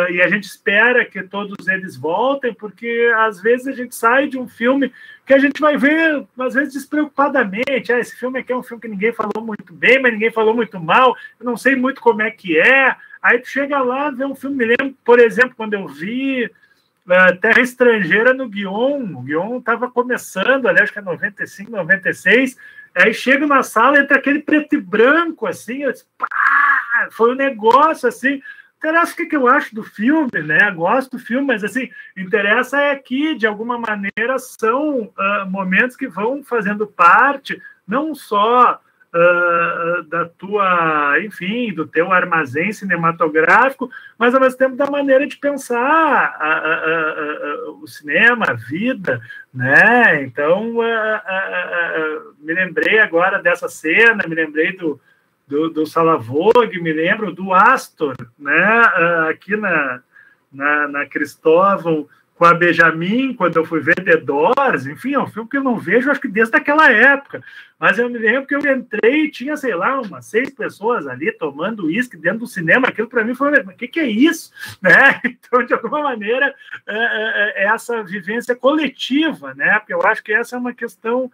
S1: e a gente espera que todos eles voltem, porque às vezes a gente sai de um filme que a gente vai ver, às vezes, despreocupadamente. Esse filme aqui é um filme que ninguém falou muito bem, mas ninguém falou muito mal, eu não sei muito como é que é. Aí tu chega lá, vê um filme, me lembro, por exemplo, quando eu vi Terra Estrangeira no Guion, o Guion estava começando, ali, acho que é 95, 96, aí chego na sala, entra aquele preto e branco, assim, eu disse, foi um negócio, assim, interessa o que eu acho do filme, né, gosto do filme, mas, assim, interessa é que, de alguma maneira, são momentos que vão fazendo parte, não só da tua, enfim, do teu armazém cinematográfico, mas ao mesmo tempo da maneira de pensar o cinema, a vida, né? Então, me lembrei agora dessa cena, me lembrei do Sala Vogue, me lembro do Astor, né? Aqui na Cristóvão, com a Benjamin, quando eu fui ver The Doors, enfim, é um filme que eu não vejo, acho que desde aquela época, mas eu me lembro que eu entrei e tinha, sei lá, umas 6 pessoas ali tomando uísque dentro do cinema, aquilo para mim foi, o que é isso? Né? Então, de alguma maneira, essa vivência coletiva, né? Porque eu acho que essa é uma questão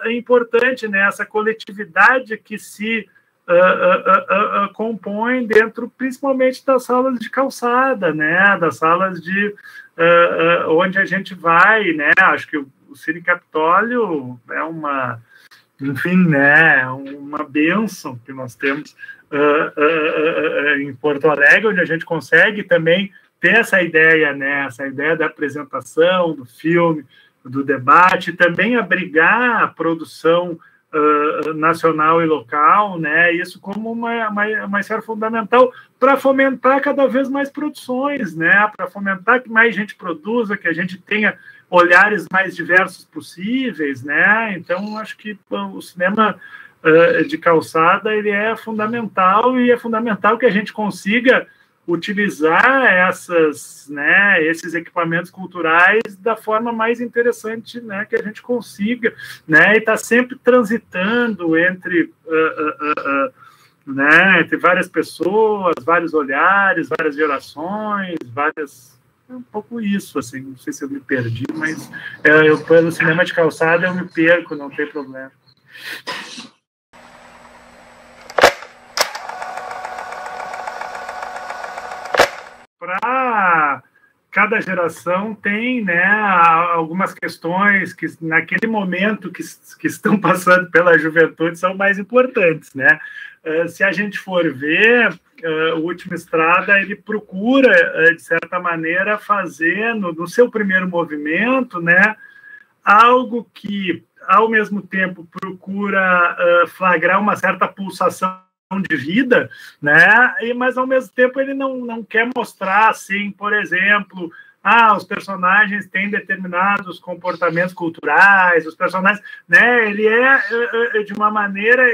S1: importante, né? Essa coletividade que se compõem dentro, principalmente, das salas de calçada, né? Das salas de onde a gente vai, né? Acho que o Cine Capitólio é uma, enfim, né? Uma bênção que nós temos em Porto Alegre, onde a gente consegue também ter essa ideia, né? Essa ideia da apresentação do filme, do debate, também abrigar a produção nacional e local, né? Isso como uma esfera fundamental para fomentar cada vez mais produções, né? Para fomentar que mais gente produza, que a gente tenha olhares mais diversos possíveis, né? Então, acho que o cinema de calçada ele é fundamental, e é fundamental que a gente consiga utilizar esses equipamentos culturais da forma mais interessante, né, que a gente consiga, né, e está sempre transitando entre várias pessoas, vários olhares, várias gerações, é um pouco isso, assim, não sei se eu me perdi, mas pelo cinema de calçada eu me perco, não tem problema. Para cada geração tem, né, algumas questões que naquele momento que estão passando pela juventude são mais importantes, né? Se a gente for ver, o Última Estrada ele procura, de certa maneira, fazer no seu primeiro movimento, né, algo que ao mesmo tempo procura flagrar uma certa pulsação de vida, né? Mas ao mesmo tempo ele não quer mostrar, assim, por exemplo, os personagens têm determinados comportamentos culturais, os personagens, né? Ele de uma maneira,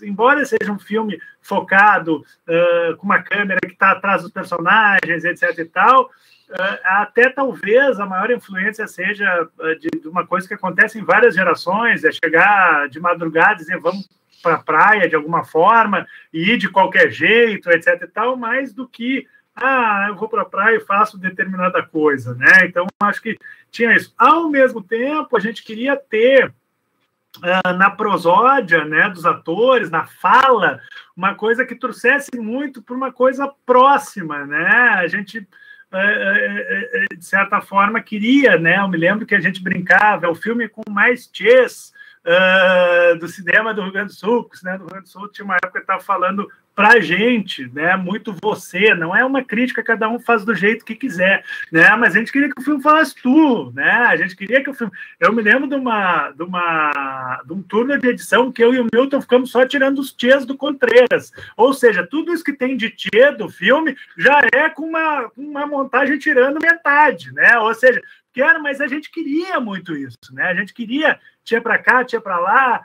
S1: embora seja um filme focado com uma câmera que está atrás dos personagens, etc e tal, até talvez a maior influência seja de uma coisa que acontece em várias gerações, é chegar de madrugada e dizer vamos para a praia de alguma forma e ir de qualquer jeito, etc e tal, mais do que eu vou para a praia e faço determinada coisa, né? Então, acho que tinha isso. Ao mesmo tempo, a gente queria ter na prosódia, né, dos atores, na fala, uma coisa que trouxesse muito para uma coisa próxima, né? A gente de certa forma queria, né? Eu me lembro que a gente brincava, é o filme com mais tchês do cinema do Rio Grande do Sul, porque o cinema do Rio Grande do Sul tinha uma época que estava falando pra gente, né? Muito você, não é uma crítica, cada um faz do jeito que quiser, né? Mas a gente queria que o filme falasse tu, né? A gente queria que o filme... Eu me lembro de um turno de edição que eu e o Milton ficamos só tirando os tchês do Contreras, ou seja, tudo isso que tem de tchê do filme já é com uma montagem tirando metade, né? Ou seja, mas a gente queria muito isso, né? A gente queria tinha para cá, tinha para lá,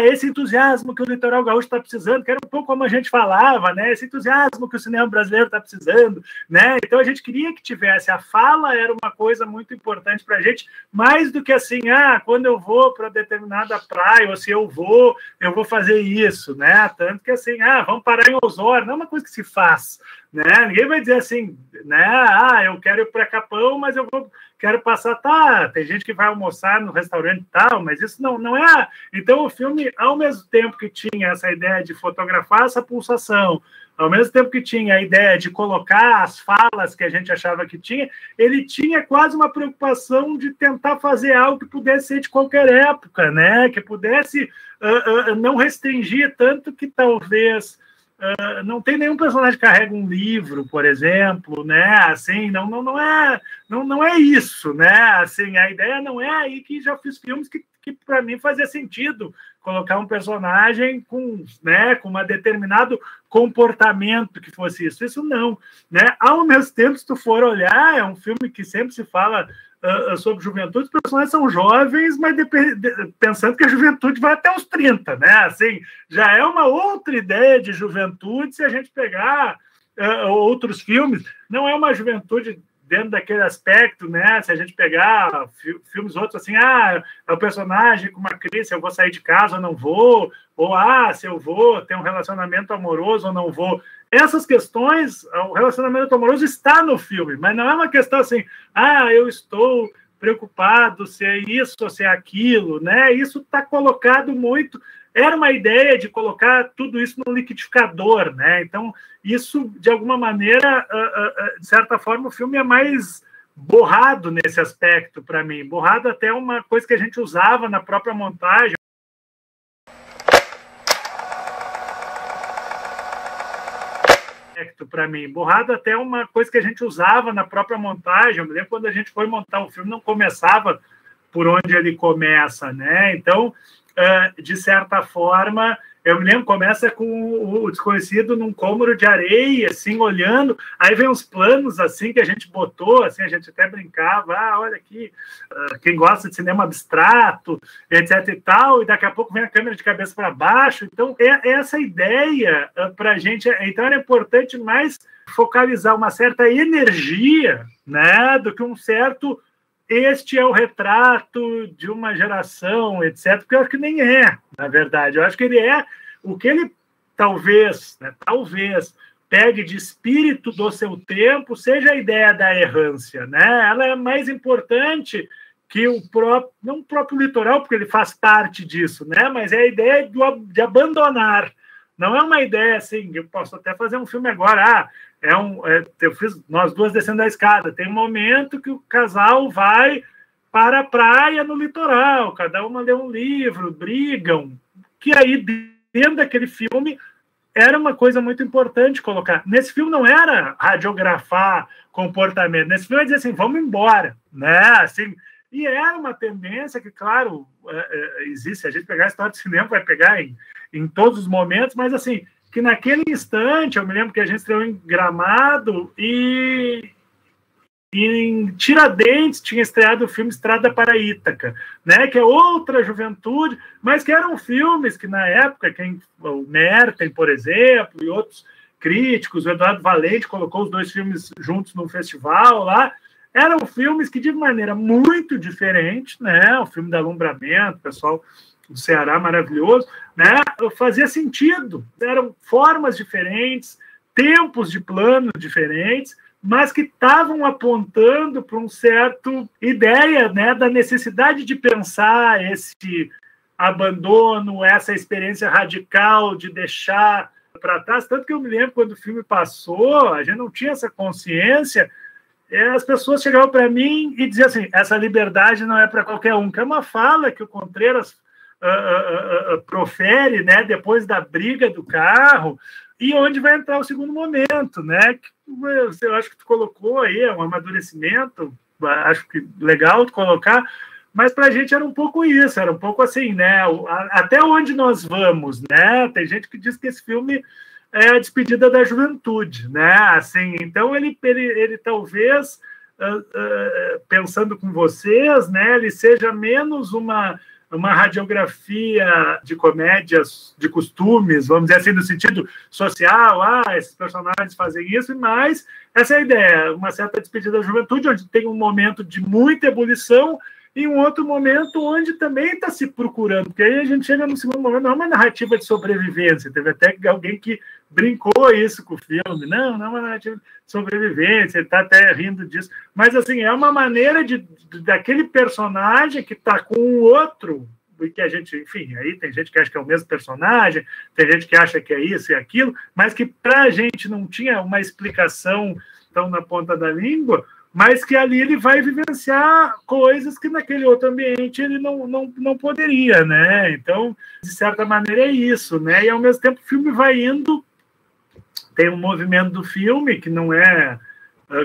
S1: esse entusiasmo que o litoral gaúcho está precisando, que era um pouco como a gente falava, né? Esse entusiasmo que o cinema brasileiro está precisando, né? Então a gente queria que tivesse, a fala era uma coisa muito importante para a gente, mais do que assim, quando eu vou para determinada praia, ou se eu vou fazer isso, né? Tanto que assim, vamos parar em Osório, não é uma coisa que se faz, né? Ninguém vai dizer assim, né? Eu quero ir para Capão, mas quero passar, tem gente que vai almoçar no restaurante e tal, mas isso não é. Então, o filme, ao mesmo tempo que tinha essa ideia de fotografar essa pulsação, ao mesmo tempo que tinha a ideia de colocar as falas que a gente achava que tinha, ele tinha quase uma preocupação de tentar fazer algo que pudesse ser de qualquer época, né? Que pudesse não restringir tanto que talvez... não tem nenhum personagem que carrega um livro, por exemplo, né? Assim, não é isso, né? Assim, a ideia não é aí que já fiz filmes que para mim fazia sentido colocar um personagem com um determinado comportamento que fosse isso. Isso não, né? Ao mesmo tempo, se tu for olhar, é um filme que sempre se fala sobre juventude, os personagens são jovens, mas pensando que a juventude vai até os 30, né? Assim, já é uma outra ideia de juventude se a gente pegar outros filmes. Não é uma juventude dentro daquele aspecto, né? Se a gente pegar filmes outros assim, é o personagem com uma crise, eu vou sair de casa ou não vou, ou se eu vou ter um relacionamento amoroso ou não vou. Essas questões, o relacionamento amoroso está no filme, mas não é uma questão assim, eu estou preocupado se é isso ou se é aquilo, né? Isso está colocado muito. Era uma ideia de colocar tudo isso no liquidificador, né? Então, isso, de alguma maneira, de certa forma, o filme é mais borrado nesse aspecto para mim. Borrado até uma coisa que a gente usava na própria montagem. Para mim, borrado até uma coisa que a gente usava na própria montagem. Eu me lembro quando a gente foi montar um filme, não começava por onde ele começa, né? Então, de certa forma, eu me lembro, começa com o desconhecido num cômoro de areia, assim, olhando, aí vem uns planos, assim, que a gente botou, assim, a gente até brincava, olha aqui, quem gosta de cinema abstrato, etc e tal, e daqui a pouco vem a câmera de cabeça para baixo. Então, essa ideia para a gente, então era importante mais focalizar uma certa energia, né, do que um certo este é o retrato de uma geração, etc., porque eu acho que nem é, na verdade. Eu acho que ele é o que ele talvez pegue de espírito do seu tempo, seja a ideia da errância, né? Ela é mais importante que o próprio, não o próprio litoral, porque ele faz parte disso, né? Mas é a ideia de abandonar. Não é uma ideia assim, eu posso até fazer um filme agora, eu fiz nós duas descendo a escada, tem um momento que o casal vai para a praia no litoral, cada uma lê um livro, brigam, que aí dentro daquele filme era uma coisa muito importante colocar. Nesse filme não era radiografar comportamento, nesse filme é dizer assim, vamos embora, né? Assim, e era uma tendência que, claro, existe, se a gente pegar a história do cinema, vai pegar em todos os momentos, mas assim, que naquele instante, eu me lembro que a gente estreou em Gramado e em Tiradentes tinha estreado o filme Estrada para Ítaca, né, que é outra juventude, mas que eram filmes que na época, o Merten, por exemplo, e outros críticos, o Eduardo Valente colocou os dois filmes juntos num festival lá, eram filmes que de maneira muito diferente, né, o filme da Alumbramento, o pessoal do Ceará maravilhoso, né, fazia sentido, eram formas diferentes, tempos de plano diferentes, mas que estavam apontando para um certo ideia, né, da necessidade de pensar esse abandono, essa experiência radical de deixar para trás. Tanto que eu me lembro quando o filme passou, a gente não tinha essa consciência, as pessoas chegavam para mim e diziam assim, essa liberdade não é para qualquer um, que é uma fala que o Contreras profere, né, depois da briga do carro, e onde vai entrar o segundo momento, né? Eu acho que tu colocou aí, é um amadurecimento, acho que legal tu colocar, mas para a gente era um pouco isso, era um pouco assim, né? Até onde nós vamos, né? Tem gente que diz que esse filme é a despedida da juventude, né? Assim, então ele talvez, pensando com vocês, né? Ele seja menos uma radiografia de comédias, de costumes, vamos dizer assim, no sentido social, esses personagens fazem isso, mas essa é a ideia, uma certa despedida da juventude, onde tem um momento de muita ebulição e um outro momento onde também está se procurando, porque aí a gente chega no segundo momento, não é uma narrativa de sobrevivência, teve até alguém que brincou isso com o filme, não é uma narrativa de sobrevivência, ele está até rindo disso, mas assim, é uma maneira daquele personagem que está com o outro, e que a gente, enfim, aí tem gente que acha que é o mesmo personagem, tem gente que acha que é isso e aquilo, mas que para a gente não tinha uma explicação tão na ponta da língua, mas que ali ele vai vivenciar coisas que naquele outro ambiente ele não poderia, né? Então, de certa maneira, é isso, né? E, ao mesmo tempo, o filme vai indo, tem um movimento do filme que não é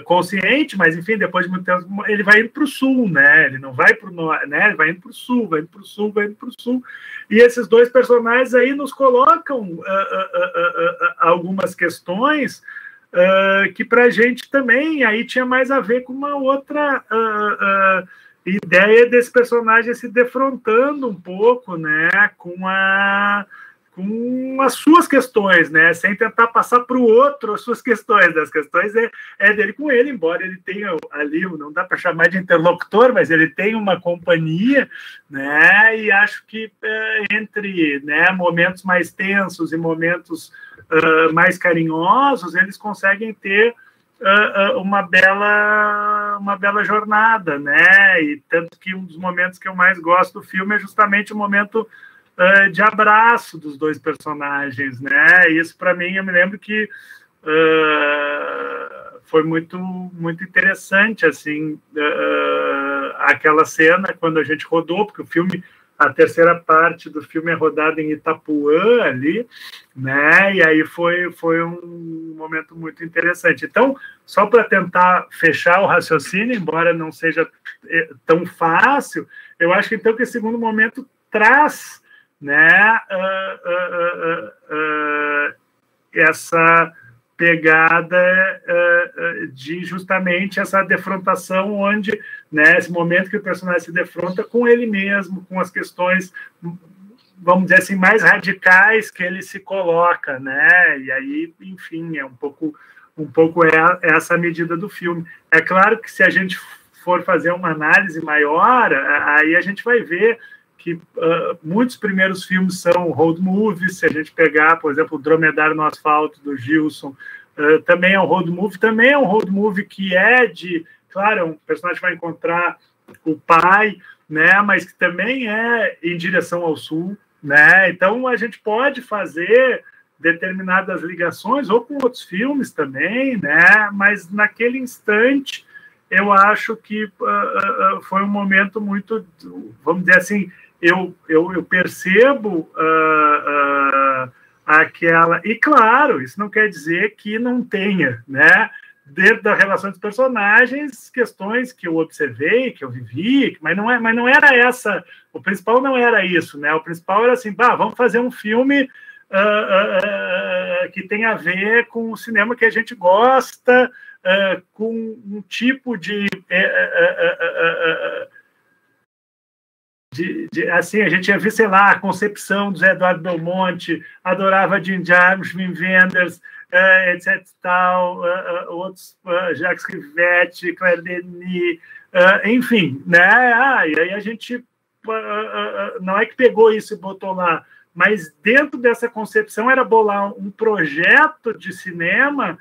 S1: consciente, mas, enfim, depois de muito tempo, ele vai indo para o sul, né? Ele não vai para o norte, né? Ele vai indo para o sul, vai indo para o sul, vai indo para o sul. E esses dois personagens aí nos colocam algumas questões que para a gente também aí tinha mais a ver com uma outra ideia desse personagem se defrontando um pouco, né, com as suas questões, né, sem tentar passar para o outro as suas questões. As questões é dele com ele, embora ele tenha ali, não dá para chamar de interlocutor, mas ele tem uma companhia, né, e acho que entre, né, momentos mais tensos e momentos mais carinhosos, eles conseguem ter uma bela jornada, né? E tanto que um dos momentos que eu mais gosto do filme é justamente o momento de abraço dos dois personagens, né? Isso, para mim, eu me lembro que foi muito, muito interessante, assim, aquela cena quando a gente rodou, porque o filme, a terceira parte do filme é rodada em Itapuã ali, né? E aí foi um momento muito interessante. Então, só para tentar fechar o raciocínio, embora não seja tão fácil, eu acho que então que esse segundo momento traz, né, essa pegada de justamente essa defrontação onde, né, esse momento que o personagem se defronta com ele mesmo, com as questões, vamos dizer assim, mais radicais que ele se coloca, né? E aí, enfim, é um pouco essa medida do filme. É claro que se a gente for fazer uma análise maior, aí a gente vai ver que muitos primeiros filmes são road movies. Se a gente pegar, por exemplo, o Dromedário no Asfalto, do Gilson, também é um road movie que é de... Claro, um personagem vai encontrar o pai, né, mas que também é em direção ao sul, né? Então, a gente pode fazer determinadas ligações, ou com outros filmes também, né? Mas, naquele instante, eu acho que foi um momento muito, vamos dizer assim, eu percebo aquela... E, claro, isso não quer dizer que não tenha, né, dentro da relação dos personagens, questões que eu observei, que eu vivi, mas não era essa... O principal não era isso, né? O principal era assim, vamos fazer um filme que tem a ver com o cinema que a gente gosta, com um tipo de assim, a gente ia ver, sei lá, a concepção do Zé Eduardo Belmonte, adorava Jim Jarmusch, Wim Wenders, etc. Tal, outros, Jacques Rivette, Claire Denis, enfim, né? E aí a gente não é que pegou isso e botou lá, mas dentro dessa concepção era bolar um projeto de cinema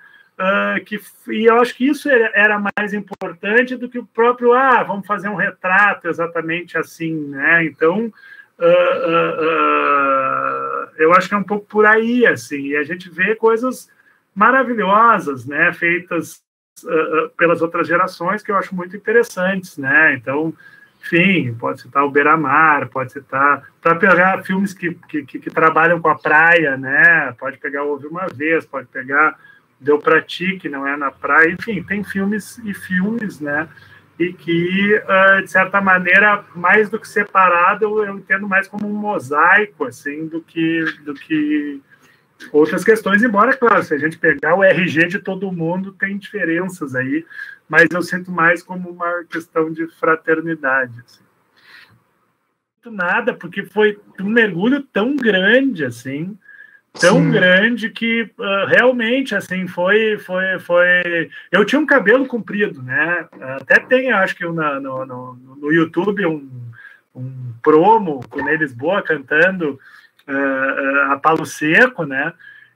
S1: e eu acho que isso era mais importante do que o próprio, vamos fazer um retrato exatamente assim, né? Então, eu acho que é um pouco por aí, assim, e a gente vê coisas maravilhosas, né, feitas pelas outras gerações, que eu acho muito interessantes, né? Então, enfim, pode citar o Beira-Mar, pode citar, para pegar filmes que trabalham com a praia, né? Pode pegar Houve Uma Vez, pode pegar Deu Pra Ti, que não é na praia, enfim, tem filmes e filmes, né? E que, de certa maneira, mais do que separado, eu entendo mais como um mosaico, assim, do que outras questões, embora, claro, se a gente pegar o RG de todo mundo, tem diferenças aí, mas eu sinto mais como uma questão de fraternidade, assim. Nada, porque foi um mergulho tão grande, assim, tão grande que realmente, assim, foi... Eu tinha um cabelo comprido, né? Até tem, acho que no YouTube, um promo com Ney Lisboa cantando a Palo Seco, né?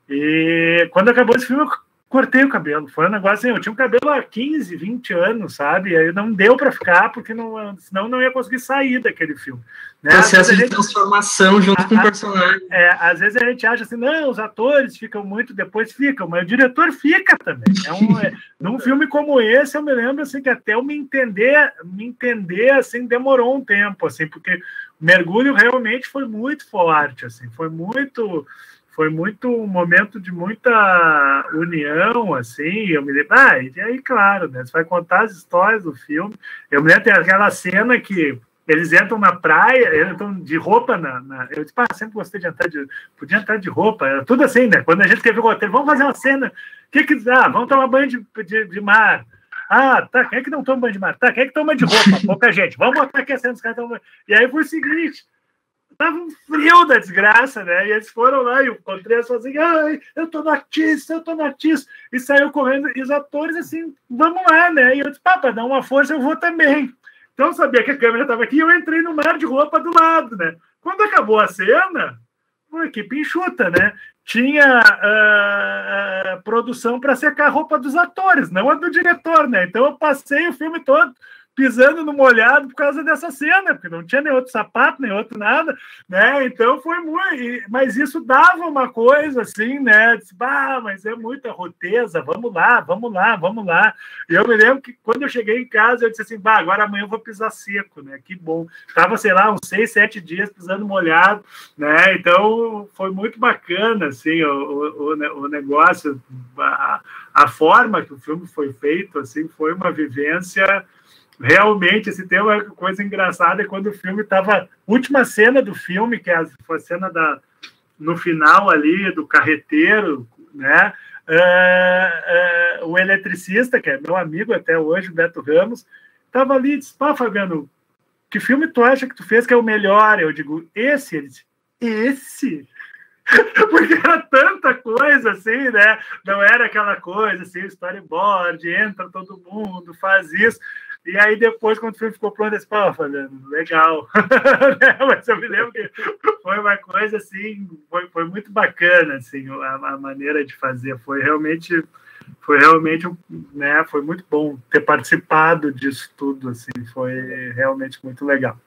S1: E quando acabou esse filme, eu cortei o cabelo. Foi um negócio assim, eu tinha um cabelo há 15, 20 anos, sabe? E aí não deu para ficar, porque senão não ia conseguir sair daquele filme. Né?
S2: Processo de transformação junto com o personagem.
S1: Às vezes a gente acha assim, não, os atores ficam muito, depois ficam, mas o diretor fica também. Num filme como esse, eu me lembro assim, que até eu me entender assim, demorou um tempo, assim, porque o mergulho realmente foi muito forte, assim, foi muito um momento de muita união, assim. Eu me lembro, e aí, claro, né, você vai contar as histórias do filme. Eu me lembro aquela cena que eles entram na praia, eles entram de roupa eu disse, sempre gostei de podia entrar de roupa, era tudo assim, né? Quando a gente escreveu o roteiro, vamos fazer uma cena, vamos tomar banho de mar. Tá, quem é que não toma banho de mar? Tá, quem é que toma de roupa? Pouca gente. Vamos botar aqui a cena dos caras tomando banho. E aí foi o seguinte, tava um frio da desgraça, né? E eles foram lá e o Contreras falou assim, eu tô na Tice, e saiu correndo, e os atores assim, vamos lá, né? E eu disse, para dar uma força, eu vou também. Então eu sabia que a câmera estava aqui e eu entrei no mar de roupa do lado, né? Quando acabou a cena, uma equipe enxuta, né? Tinha produção para secar a roupa dos atores, não a do diretor, né? Então eu passei o filme todo pisando no molhado por causa dessa cena, porque não tinha nem outro sapato, nem outro nada, né? Então foi muito... Mas isso dava uma coisa assim, né? Disse, mas é muita roteza, vamos lá, vamos lá, vamos lá. E eu me lembro que quando eu cheguei em casa, eu disse assim, agora amanhã eu vou pisar seco, né? Que bom. Tava, sei lá, uns 6, 7 dias pisando molhado, né? Então foi muito bacana, assim, o negócio, a forma que o filme foi feito, assim, foi uma vivência... Realmente, esse tem uma coisa engraçada, é quando o filme estava... Última cena do filme, que foi a cena no final ali, do carreteiro, né? O eletricista, que é meu amigo até hoje, o Beto Ramos, estava ali e disse, Fabiano, que filme tu acha que tu fez que é o melhor? Eu digo, esse? Ele disse, esse? Porque era tanta coisa assim, né? Não era aquela coisa assim, storyboard, entra todo mundo, faz isso. E aí depois, quando o filme ficou pronto, eu disse, Fabiano, legal. Mas eu me lembro que foi uma coisa assim, foi muito bacana assim, a maneira de fazer. Foi realmente, né? Foi muito bom ter participado disso tudo, assim, foi realmente muito legal.